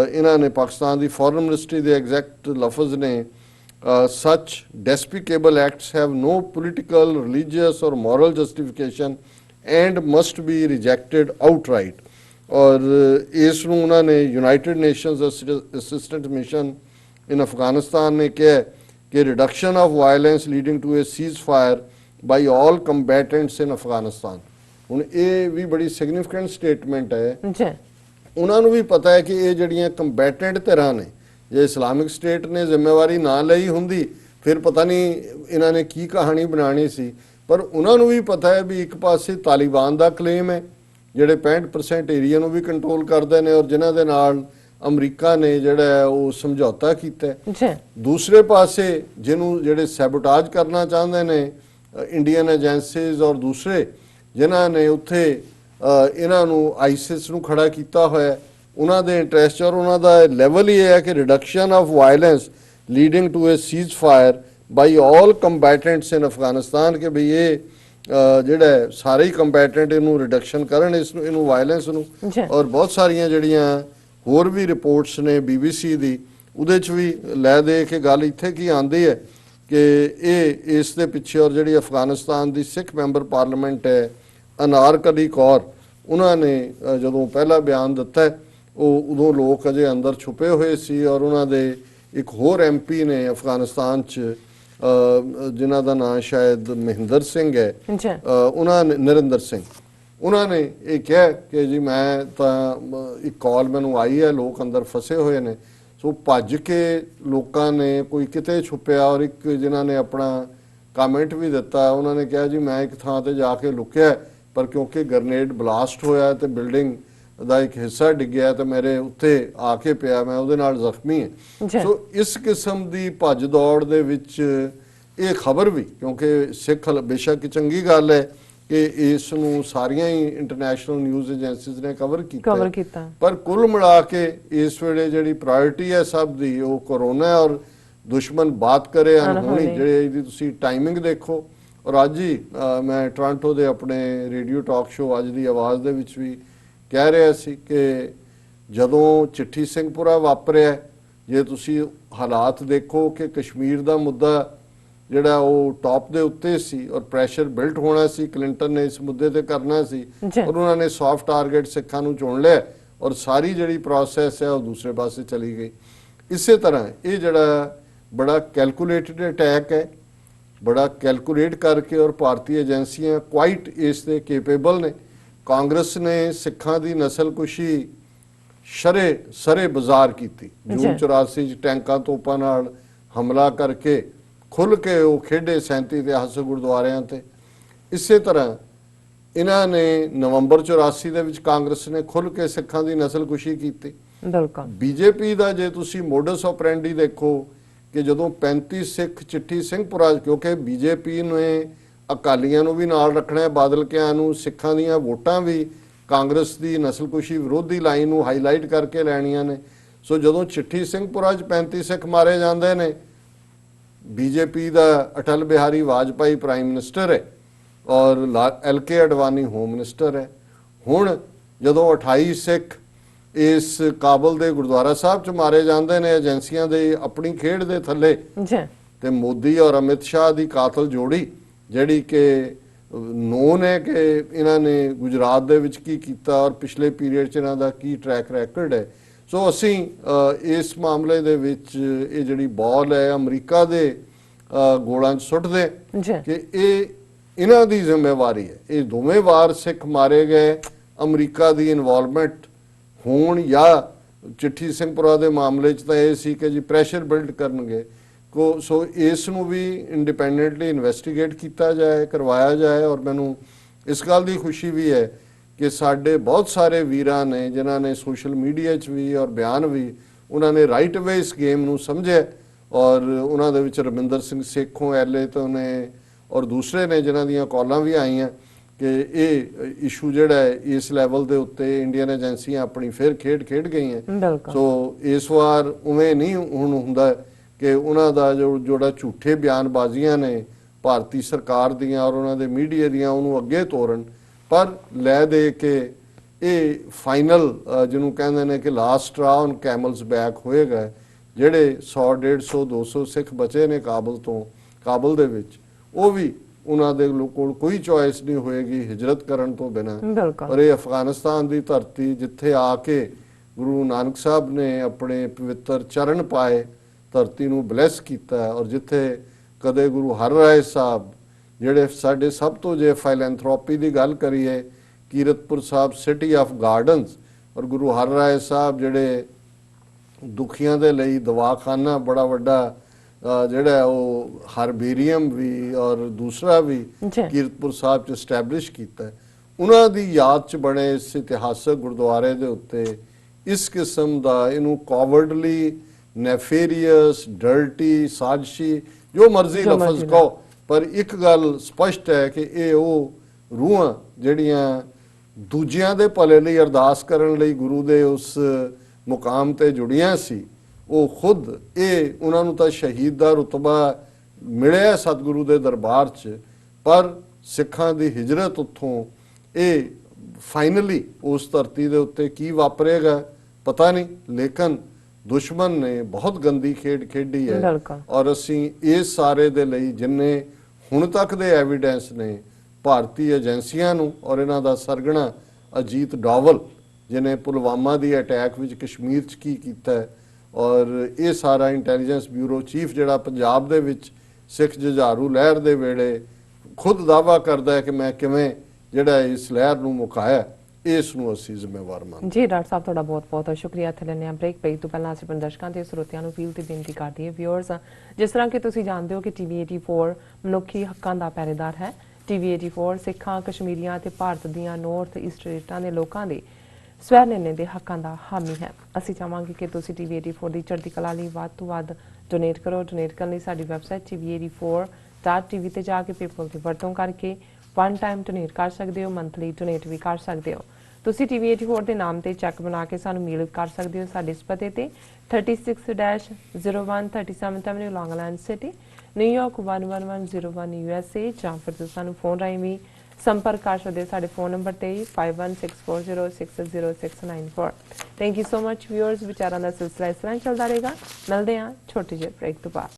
ਇਹਨਾਂ ਨੇ ਪਾਕਿਸਤਾਨ ਦੀ ਫੋਰਨ ਮਿਨਿਸਟਰੀ ਦੇ ਐਗਜ਼ੈਕਟ ਲਫ਼ਜ਼ ਨੇ, such despicable acts have no political, religious or moral justification and must be rejected outright। ਔਰ ਇਸ ਨੂੰ ਉਹਨਾਂ ਨੇ United Nations assistant mission in Afghanistan ਨੇ ਕਿਹਾ ਕਿ reduction of violence leading to a ceasefire by all combatants in Afghanistan. ਹੁਣ ਇਹ ਵੀ ਬੜੀ ਸਿਗਨੀਫਿਕੈਂਟ ਸਟੇਟਮੈਂਟ ਹੈ। ਉਹਨਾਂ ਨੂੰ ਵੀ ਪਤਾ ਹੈ ਕਿ ਇਹ ਜਿਹੜੀਆਂ ਕੰਬੈਟੈਂਟ ਧਿਰਾਂ ਨੇ, ਜੇ ਇਸਲਾਮਿਕ ਸਟੇਟ ਨੇ ਜ਼ਿੰਮੇਵਾਰੀ ਨਾ ਲਈ ਹੁੰਦੀ ਫਿਰ ਪਤਾ ਨਹੀਂ ਇਹਨਾਂ ਨੇ ਕੀ ਕਹਾਣੀ ਬਣਾਣੀ ਸੀ। ਪਰ ਉਹਨਾਂ ਨੂੰ ਵੀ ਪਤਾ ਹੈ ਵੀ ਇੱਕ ਪਾਸੇ ਤਾਲਿਬਾਨ ਦਾ ਕਲੇਮ ਹੈ ਜਿਹੜੇ 65% ਏਰੀਆ ਨੂੰ ਵੀ ਕੰਟਰੋਲ ਕਰਦੇ ਨੇ ਔਰ ਜਿਨ੍ਹਾਂ ਦੇ ਨਾਲ ਅਮਰੀਕਾ ਨੇ ਜਿਹੜਾ ਉਹ ਸਮਝੌਤਾ ਕੀਤਾ ਹੈ। ਦੂਸਰੇ ਪਾਸੇ ਜਿਹਨੂੰ ਜਿਹੜੇ ਸੈਬੋਟਾਜ ਕਰਨਾ ਚਾਹੁੰਦੇ ਨੇ ਇੰਡੀਅਨ ਏਜੰਸੀਜ਼ ਔਰ ਦੂਸਰੇ ਜਿਨ੍ਹਾਂ ਨੇ ਉੱਥੇ ਇਹਨਾਂ ਨੂੰ ਆਈਸਿਸ ਨੂੰ ਖੜਾ ਕੀਤਾ ਹੋਇਆ, ਉਹਨਾਂ ਦੇ ਇੰਟਰਸਟ ਔਰ ਉਹਨਾਂ ਦਾ ਲੈਵਲ ਹੀ ਹੈ ਕਿ reduction of violence leading to a ceasefire by all combatants in Afghanistan, ਕਿ ਬਈ ਇਹ ਜਿਹੜਾ ਸਾਰੇ ਹੀ ਕੰਬੈਟੈਂਟ ਇਹਨੂੰ ਰਿਡਕਸ਼ਨ ਕਰਨ ਇਹਨੂੰ ਵਾਇਲੈਂਸ ਨੂੰ। ਔਰ ਬਹੁਤ ਸਾਰੀਆਂ ਜਿਹੜੀਆਂ ਹੋਰ ਵੀ ਰਿਪੋਰਟਸ ਨੇ BBC ਦੀ, ਉਹਦੇ 'ਚ ਵੀ ਲੈ ਦੇ ਕੇ ਗੱਲ ਇੱਥੇ ਕੀ ਆਉਂਦੀ ਹੈ ਕਿ ਇਹ ਇਸ ਦੇ ਪਿੱਛੇ ਔਰ ਜਿਹੜੀ ਅਫਗਾਨਿਸਤਾਨ ਦੀ ਸਿੱਖ ਮੈਂਬਰ ਪਾਰਲੀਮੈਂਟ ਹੈ ਅਨਾਰਕਲੀ ਕੌਰ, ਉਹਨਾਂ ਨੇ ਜਦੋਂ ਪਹਿਲਾ ਬਿਆਨ ਦਿੱਤਾ ਉਹ ਉਦੋਂ ਲੋਕ ਅਜੇ ਅੰਦਰ ਛੁਪੇ ਹੋਏ ਸੀ ਔਰ ਉਹਨਾਂ ਦੇ ਇੱਕ ਹੋਰ MP ਨੇ ਅਫਗਾਨਿਸਤਾਨ 'ਚ ਜਿਨ੍ਹਾਂ ਦਾ ਨਾਂ ਸ਼ਾਇਦ ਮਹਿੰਦਰ ਸਿੰਘ ਹੈ, ਉਹਨਾਂ ਨੇ ਨਰਿੰਦਰ ਸਿੰਘ, ਉਹਨਾਂ ਨੇ ਇਹ ਕਿਹਾ ਕਿ ਜੀ ਮੈਂ ਤਾਂ ਇੱਕ ਕਾਲ ਮੈਨੂੰ ਆਈ ਹੈ, ਲੋਕ ਅੰਦਰ ਫਸੇ ਹੋਏ ਨੇ। ਸੋ ਭੱਜ ਕੇ ਲੋਕਾਂ ਨੇ ਕੋਈ ਕਿਤੇ ਛੁਪਿਆ ਔਰ ਇੱਕ ਜਿਨ੍ਹਾਂ ਨੇ ਆਪਣਾ ਕਮੈਂਟ ਵੀ ਦਿੱਤਾ, ਉਹਨਾਂ ਨੇ ਕਿਹਾ ਜੀ ਮੈਂ ਇੱਕ ਥਾਂ ਤੇ ਜਾ ਕੇ ਲੁਕਿਆ, ਪਰ ਕਿਉਂਕਿ ਗ੍ਰਨੇਡ ਬਲਾਸਟ ਹੋਇਆ ਤੇ ਬਿਲਡਿੰਗ ਦਾ ਇੱਕ ਹਿੱਸਾ ਡਿੱਗਿਆ ਤੇ ਮੇਰੇ ਉੱਤੇ ਆ ਕੇ ਪਿਆ, ਮੈਂ ਉਹਦੇ ਨਾਲ ਜ਼ਖਮੀ ਹਾਂ। ਸੋ ਇਸ ਕਿਸਮ ਦੀ ਭੱਜ ਦੌੜ ਦੇ ਵਿੱਚ ਇਹ ਖਬਰ ਵੀ, ਕਿਉਂਕਿ ਸਿੱਖ ਬੇਸ਼ੱਕ ਚੰਗੀ ਗੱਲ ਹੈ ਕਿ ਇਸ ਨੂੰ ਸਾਰੀਆਂ ਹੀ ਇੰਟਰਨੈਸ਼ਨਲ ਨਿਊਜ਼ ਏਜੰਸੀਜ਼ ਨੇ ਕਵਰ ਕੀਤਾ, ਪਰ ਕੁੱਲ ਮਿਲਾ ਕੇ ਇਸ ਵੇਲੇ ਜਿਹੜੀ ਪ੍ਰਾਇੋਰਟੀ ਹੈ ਸਭ ਦੀ ਉਹ ਕੋਰੋਨਾ ਔਰ ਦੁਸ਼ਮਣ ਬਾਤ ਕਰੇ ਅਨਹੋਣੀ, ਜਿਹੜੇ ਇਹਦੀ ਤੁਸੀਂ ਟਾਈਮਿੰਗ ਦੇਖੋ। ਔਰ ਅੱਜ ਹੀ ਮੈਂ ਟੋਰਾਂਟੋ ਦੇ ਆਪਣੇ ਰੇਡੀਓ ਟਾਕ ਸ਼ੋ ਅੱਜ ਦੀ ਆਵਾਜ਼ ਦੇ ਵਿੱਚ ਵੀ ਕਹਿ ਰਿਹਾ ਸੀ ਕਿ ਜਦੋਂ ਚਿੱਠੀ ਸਿੰਘਪੁਰਾ ਵਾਪਰਿਆ, ਜੇ ਤੁਸੀਂ ਹਾਲਾਤ ਦੇਖੋ ਕਿ ਕਸ਼ਮੀਰ ਦਾ ਮੁੱਦਾ ਜਿਹੜਾ ਉਹ ਟੌਪ ਦੇ ਉੱਤੇ ਸੀ ਔਰ ਪ੍ਰੈਸ਼ਰ ਬਿਲਟ ਹੋਣਾ ਸੀ, ਕਲਿੰਟਨ ਨੇ ਇਸ ਮੁੱਦੇ ਤੇ ਕਰਨਾ ਸੀ ਔਰ ਉਹਨਾਂ ਨੇ ਸੌਫਟ ਟਾਰਗੇਟ ਸਿੱਖਾਂ ਨੂੰ ਚੁਣ ਲਿਆ ਔਰ ਸਾਰੀ ਜਿਹੜੀ ਪ੍ਰੋਸੈਸ ਹੈ ਉਹ ਦੂਸਰੇ ਪਾਸੇ ਚਲੀ ਗਈ। ਇਸੇ ਤਰ੍ਹਾਂ ਇਹ ਜਿਹੜਾ ਬੜਾ ਕੈਲਕੂਲੇਟਡ ਅਟੈਕ ਹੈ, ਬੜਾ ਕੈਲਕੂਲੇਟ ਕਰਕੇ ਔਰ ਭਾਰਤੀ ਏਜੰਸੀਆਂ ਕੁਆਇਟ ਇਸ ਦੇ ਕੇਪੇਬਲ ਨੇ। ਕਾਂਗਰਸ ਨੇ ਸਿੱਖਾਂ ਦੀ ਨਸਲਕੁਸ਼ੀ ਸਰੇ ਬਾਜ਼ਾਰ ਕੀਤੀ, ਜੂਨ 84 ਚ ਟੈਂਕਾਂ ਤੋਪਾਂ ਨਾਲ ਹਮਲਾ ਕਰਕੇ ਖੁੱਲ ਕੇ ਉਹ ਖੇਡੇ 37 ਇਤਿਹਾਸਕ ਗੁਰਦੁਆਰਿਆਂ ਤੇ। ਇਸੇ ਤਰ੍ਹਾਂ ਇਹਨਾਂ ਨੇ ਨਵੰਬਰ 84 ਦੇ ਵਿੱਚ ਕਾਂਗਰਸ ਨੇ ਖੁੱਲ ਕੇ ਸਿੱਖਾਂ ਦੀ ਨਸਲਕੁਸ਼ੀ ਕੀਤੀ। ਬੀਜੇਪੀ ਦਾ ਜੇ ਤੁਸੀਂ ਮੋਡਸ ਆਪਰੈਂਡੀ ਦੇਖੋ ਕਿ ਜਦੋਂ 35 ਸਿੱਖ ਚਿੱਠੀ ਸਿੰਘਪੁਰਾ, ਕਿਉਂਕਿ ਬੀਜੇਪੀ ਨੇ ਅਕਾਲੀਆਂ ਨੂੰ ਵੀ ਨਾਲ ਰੱਖਣਾ ਹੈ, ਬਾਦਲ ਕਿਆਂ ਨੂੰ, ਸਿੱਖਾਂ ਦੀਆਂ ਵੋਟਾਂ ਵੀ ਕਾਂਗਰਸ ਦੀ ਨਸਲਕੁਸ਼ੀ ਵਿਰੋਧੀ ਲਾਈਨ ਨੂੰ ਹਾਈਲਾਈਟ ਕਰਕੇ ਲੈਣੀਆਂ ਨੇ। ਸੋ ਜਦੋਂ ਚਿੱਠੀ ਸਿੰਘਪੁਰਾ 'ਚ 35 ਸਿੱਖ ਮਾਰੇ ਜਾਂਦੇ ਨੇ, ਬੀਜੇਪੀ ਦਾ ਅਟਲ ਬਿਹਾਰੀ ਵਾਜਪਾਈ ਪ੍ਰਾਈਮ ਮਿਨਿਸਟਰ ਹੈ ਔਰ LK ਅਡਵਾਨੀ ਹੋਮ ਮਿਨਿਸਟਰ ਹੈ। ਹੁਣ ਜਦੋਂ 28 ਸਿੱਖ ਇਸ ਕਾਬਲ ਦੇ ਗੁਰਦੁਆਰਾ ਸਾਹਿਬ 'ਚ ਮਾਰੇ ਜਾਂਦੇ ਨੇ ਏਜੰਸੀਆਂ ਦੇ ਆਪਣੀ ਖੇਡ ਦੇ ਥੱਲੇ, ਤੇ ਮੋਦੀ ਔਰ ਅਮਿਤ ਸ਼ਾਹ ਦੀ ਕਾਤਲ ਜੋੜੀ ਜਿਹੜੀ ਕਿ ਨੋਨ ਹੈ ਕਿ ਇਹਨਾਂ ਨੇ ਗੁਜਰਾਤ ਦੇ ਵਿੱਚ ਕੀ ਕੀਤਾ ਔਰ ਪਿਛਲੇ ਪੀਰੀਅਡ 'ਚ ਇਹਨਾਂ ਦਾ ਕੀ ਟਰੈਕ ਰੈਕਰਡ ਹੈ। ਸੋ ਅਸੀਂ ਇਸ ਮਾਮਲੇ ਦੇ ਵਿੱਚ ਇਹ ਜਿਹੜੀ ਬਾਲ ਹੈ ਅਮਰੀਕਾ ਦੇ ਗੋਲਾਂ 'ਚ ਸੁੱਟਦੇ ਕਿ ਇਹ ਇਹਨਾਂ ਦੀ ਜ਼ਿੰਮੇਵਾਰੀ ਹੈ। ਇਹ ਦੋਵੇਂ ਵਾਰ ਸਿੱਖ ਮਾਰੇ ਗਏ, ਅਮਰੀਕਾ ਦੀ ਇਨਵੋਲਵਮੈਂਟ ਹੋਣ ਜਾਂ ਚਿੱਠੀ ਸਿੰਘਪੁਰਾ ਦੇ ਮਾਮਲੇ 'ਚ ਤਾਂ ਇਹ ਸੀ ਕਿ ਜੀ ਪ੍ਰੈਸ਼ਰ ਬਿਲਡ ਕਰਨਗੇ। ਸੋ ਇਸ ਨੂੰ ਵੀ ਇੰਡੀਪੈਂਡੈਂਟਲੀ ਇਨਵੈਸਟੀਗੇਟ ਕੀਤਾ ਜਾਏ, ਕਰਵਾਇਆ ਜਾਏ। ਔਰ ਮੈਨੂੰ ਇਸ ਗੱਲ ਦੀ ਖੁਸ਼ੀ ਵੀ ਹੈ ਕਿ ਸਾਡੇ ਬਹੁਤ ਸਾਰੇ ਵੀਰਾਂ ਨੇ ਜਿਨ੍ਹਾਂ ਨੇ ਸੋਸ਼ਲ ਮੀਡੀਆ 'ਚ ਵੀ ਔਰ ਬਿਆਨ ਵੀ ਉਹਨਾਂ ਨੇ ਰਾਈਟ ਵੇ ਇਸ ਗੇਮ ਨੂੰ ਸਮਝਿਆ ਔਰ ਉਹਨਾਂ ਦੇ ਵਿੱਚ ਰਮਿੰਦਰ ਸਿੰਘ ਸੇਖੋਂ LA ਤੋਂ ਨੇ ਔਰ ਦੂਸਰੇ ਨੇ ਜਿਨ੍ਹਾਂ ਦੀਆਂ ਕਾਲਾਂ ਵੀ ਆਈਆਂ ਕਿ ਇਹ ਇਸ਼ੂ ਜਿਹੜਾ ਹੈ ਇਸ ਲੈਵਲ ਦੇ ਉੱਤੇ ਇੰਡੀਅਨ ਏਜੰਸੀਆਂ ਆਪਣੀ ਫਿਰ ਖੇਡ ਗਈਆਂ। ਸੋ ਇਸ ਵਾਰ ਉਵੇਂ ਨਹੀਂ ਹੁਣ ਹੁੰਦਾ ਕਿ ਉਹਨਾਂ ਦਾ ਜਿਹੜਾ ਝੂਠੇ ਬਿਆਨਬਾਜ਼ੀਆਂ ਨੇ ਭਾਰਤੀ ਸਰਕਾਰ ਦੀਆਂ ਔਰ ਉਹਨਾਂ ਦੇ ਮੀਡੀਆ ਦੀਆਂ ਉਹਨੂੰ ਅੱਗੇ ਤੋਰਨ, ਪਰ ਲੈ ਦੇ ਕੇ ਇਹ ਫਾਈਨਲ ਜਿਹਨੂੰ ਕਹਿੰਦੇ ਨੇ ਕਿ ਲਾਸਟ ਸਟ੍ਰਾ ਔਨ ਕੈਮਲਸ ਬੈਕ ਹੋਏਗਾ। ਜਿਹੜੇ 100 150 200 ਸਿੱਖ ਬਚੇ ਨੇ ਕਾਬਲ ਦੇ ਵਿੱਚ, ਉਹ ਵੀ ਉਹਨਾਂ ਦੇ ਕੋਲ ਕੋਈ ਚੋਇਸ ਨਹੀਂ ਹੋਏਗੀ ਹਿਜਰਤ ਕਰਨ ਤੋਂ ਬਿਨਾਂ। ਔਰ ਇਹ ਅਫਗਾਨਿਸਤਾਨ ਦੀ ਧਰਤੀ ਜਿੱਥੇ ਆ ਕੇ ਗੁਰੂ ਨਾਨਕ ਸਾਹਿਬ ਨੇ ਆਪਣੇ ਪਵਿੱਤਰ ਚਰਨ ਪਾਏ, ਧਰਤੀ ਨੂੰ ਬਲੈਸ ਕੀਤਾ, ਔਰ ਜਿੱਥੇ ਕਦੇ ਗੁਰੂ ਹਰਰਾਏ ਸਾਹਿਬ ਜਿਹੜੇ ਸਾਡੇ ਸਭ ਤੋਂ ਜੇ ਫਾਈਲੈਂਥਰੋਪੀ ਦੀ ਗੱਲ ਕਰੀਏ, Kiratpur Sahib city of gardens, ਔਰ ਗੁਰੂ ਹਰਰਾਏ ਸਾਹਿਬ ਜਿਹੜੇ ਦੁਖੀਆਂ ਦੇ ਲਈ ਦਵਾਖਾਨਾ ਬੜਾ ਵੱਡਾ ਜਿਹੜਾ ਉਹ ਹਰਬੇਰੀਅਮ ਵੀ ਔਰ ਦੂਸਰਾ ਵੀ ਕੀਰਤਪੁਰ ਸਾਹਿਬ 'ਚ ਸਟੈਬਲਿਸ਼ ਕੀਤਾ, ਉਹਨਾਂ ਦੀ ਯਾਦ 'ਚ ਬਣੇ ਇਸ ਇਤਿਹਾਸਕ ਗੁਰਦੁਆਰੇ ਦੇ ਉੱਤੇ ਇਸ ਕਿਸਮ ਦਾ ਇਹਨੂੰ ਕਾਵਰਡਲੀ, ਨੈਫੇਰੀਅਸ, ਡਰਟੀ, ਸਾਜ਼ਿਸ਼ੀ, ਜੋ ਮਰਜ਼ੀ ਲਫ਼ਜ਼ ਕਹੋ, ਪਰ ਇੱਕ ਗੱਲ ਸਪਸ਼ਟ ਹੈ ਕਿ ਇਹ ਉਹ ਰੂਹਾਂ ਜਿਹੜੀਆਂ ਦੂਜਿਆਂ ਦੇ ਭਲੇ ਲਈ ਅਰਦਾਸ ਕਰਨ ਲਈ ਗੁਰੂ ਦੇ ਉਸ ਮੁਕਾਮ ਤੇ ਜੁੜੀਆਂ ਸੀ, ਉਹ ਖੁਦ ਇਹ ਉਹਨਾਂ ਨੂੰ ਤਾਂ ਸ਼ਹੀਦ ਦਾ ਰੁਤਬਾ ਮਿਲਿਆ ਸਤਿਗੁਰੂ ਦੇ ਦਰਬਾਰ 'ਚ, ਪਰ ਸਿੱਖਾਂ ਦੀ ਹਿਜਰਤ ਉੱਥੋਂ ਇਹ ਫਾਈਨਲੀ ਉਸ ਧਰਤੀ ਦੇ ਉੱਤੇ ਕੀ ਵਾਪਰੇਗਾ ਪਤਾ ਨਹੀਂ, ਲੇਕਿਨ ਦੁਸ਼ਮਣ ਨੇ ਬਹੁਤ ਗੰਦੀ ਖੇਡ ਖੇਡੀ ਹੈ। ਔਰ ਅਸੀਂ ਇਸ ਸਾਰੇ ਦੇ ਲਈ ਜਿੰਨੇ ਹੁਣ ਤੱਕ ਦੇ ਐਵੀਡੈਂਸ ਨੇ ਭਾਰਤੀ ਏਜੰਸੀਆਂ ਨੂੰ ਔਰ ਇਹਨਾਂ ਦਾ ਸਰਗਣਾ ਅਜੀਤ ਡੋਵਲ ਜਿਹਨੇ ਪੁਲਵਾਮਾ ਦੀ ਅਟੈਕ ਵਿੱਚ ਕਸ਼ਮੀਰ 'ਚ ਕੀ ਕੀਤਾ, ਔਰ ਇਹ ਸਾਰਾ ਇੰਟੈਲੀਜੈਂਸ ਬਿਊਰੋ ਚੀਫ ਜਿਹੜਾ ਪੰਜਾਬ ਦੇ ਵਿੱਚ ਸਿੱਖ ਜੁਝਾਰੂ ਲਹਿਰ ਦੇ ਵੇਲੇ ਖੁਦ ਦਾਅਵਾ ਕਰਦਾ ਹੈ ਕਿ ਮੈਂ ਕਿਵੇਂ ਜਿਹੜਾ ਇਸ ਲਹਿਰ ਨੂੰ ਮੁਕਾਇਆ, ਇਸ ਨੂੰ ਅਸੀਂ ਜ਼ਿੰਮੇਵਾਰ ਮੰਨਦੇ। ਜੀ ਡਾਕਟਰ ਸਾਹਿਬ ਤੁਹਾਡਾ ਬਹੁਤ ਬਹੁਤ ਸ਼ੁਕਰੀਆ। ਇੱਥੇ ਲੈਣੇ ਆ ਬ੍ਰੇਕ। ਬ੍ਰੇਕ ਤੋਂ ਪਹਿਲਾਂ ਅਸੀਂ ਦਰਸ਼ਕਾਂ ਤੇ ਸਰੋਤਿਆਂ ਨੂੰ ਅਪੀਲ ਤੇ ਬੇਨਤੀ ਕਰਦੀ ਹੈ ਵਿਊਅਰਸ, ਜਿਸ ਤਰ੍ਹਾਂ ਕਿ ਤੁਸੀਂ ਜਾਣਦੇ ਹੋ ਕਿ TV 84 ਮਨੁੱਖੀ ਹੱਕਾਂ ਦਾ ਪਹਿਰੇਦਾਰ ਹੈ। TV 84 ਸਿੱਖਾਂ, ਕਸ਼ਮੀਰੀਆਂ ਤੇ ਭਾਰਤ ਦੀਆਂ ਨਾਰਥ ਈਸਟ ਸਟੇਟਾਂ ਦੇ ਲੋਕਾਂ ਦੇ ਸਵੈ ਨਿਰਣੇ ਦੇ ਹੱਕਾਂ ਦਾ ਹਾਮੀ ਹੈ। ਅਸੀਂ ਚਾਹਾਂਗੇ ਕਿ ਤੁਸੀਂ TV 84 ਦੀ ਚੜ੍ਹਦੀ ਕਲਾ ਲਈ ਵੱਧ ਤੋਂ ਵੱਧ ਡੋਨੇਟ ਕਰੋ। ਡੋਨੇਟ ਕਰਨ ਲਈ ਸਾਡੀ ਵੈਬਸਾਈਟ TV84 TV ਤੇ ਜਾ ਕੇ PayPal ਦੀ ਵਰਤੋਂ ਕਰਕੇ ਵਨ ਟਾਈਮ ਡੋਨੇਟ ਕਰ ਸਕਦੇ ਹੋ, ਮੰਥਲੀ ਡੋਨੇਟ ਵੀ ਕਰ ਸਕਦੇ ਹੋ। ਤੁਸੀਂ TV 84 ਦੇ ਨਾਮ ਤੇ ਚੈੱਕ ਬਣਾ ਕੇ ਸਾਨੂੰ ਮੇਲ ਕਰ ਸਕਦੇ ਹੋ ਸਾਡੇ ਇਸ ਪਤੇ ਤੇ 36-01 37th Avenue, Long Island City, New York 11101 USA, ਜਾਂ ਫਿਰ ਤੁਸੀਂ ਸਾਨੂੰ ਫੋਨ ਰਾਹੀਂ ਵੀ ਸੰਪਰਕ ਕਰ ਸਕਦੇ ਹੋ ਸਾਡੇ ਫੋਨ ਨੰਬਰ ਤੇ 5164060694। Thank you so much viewers. ਵਿਚਾਰਾਂ ਦਾ ਸਿਲਸਿਲਾ ਇਸ ਤਰ੍ਹਾਂ ਚੱਲਦਾ ਰਹੇਗਾ। ਮਿਲਦੇ ਹਾਂ ਛੋਟੇ ਜਿਹੇ ਬ੍ਰੇਕ ਤੋਂ ਬਾਅਦ।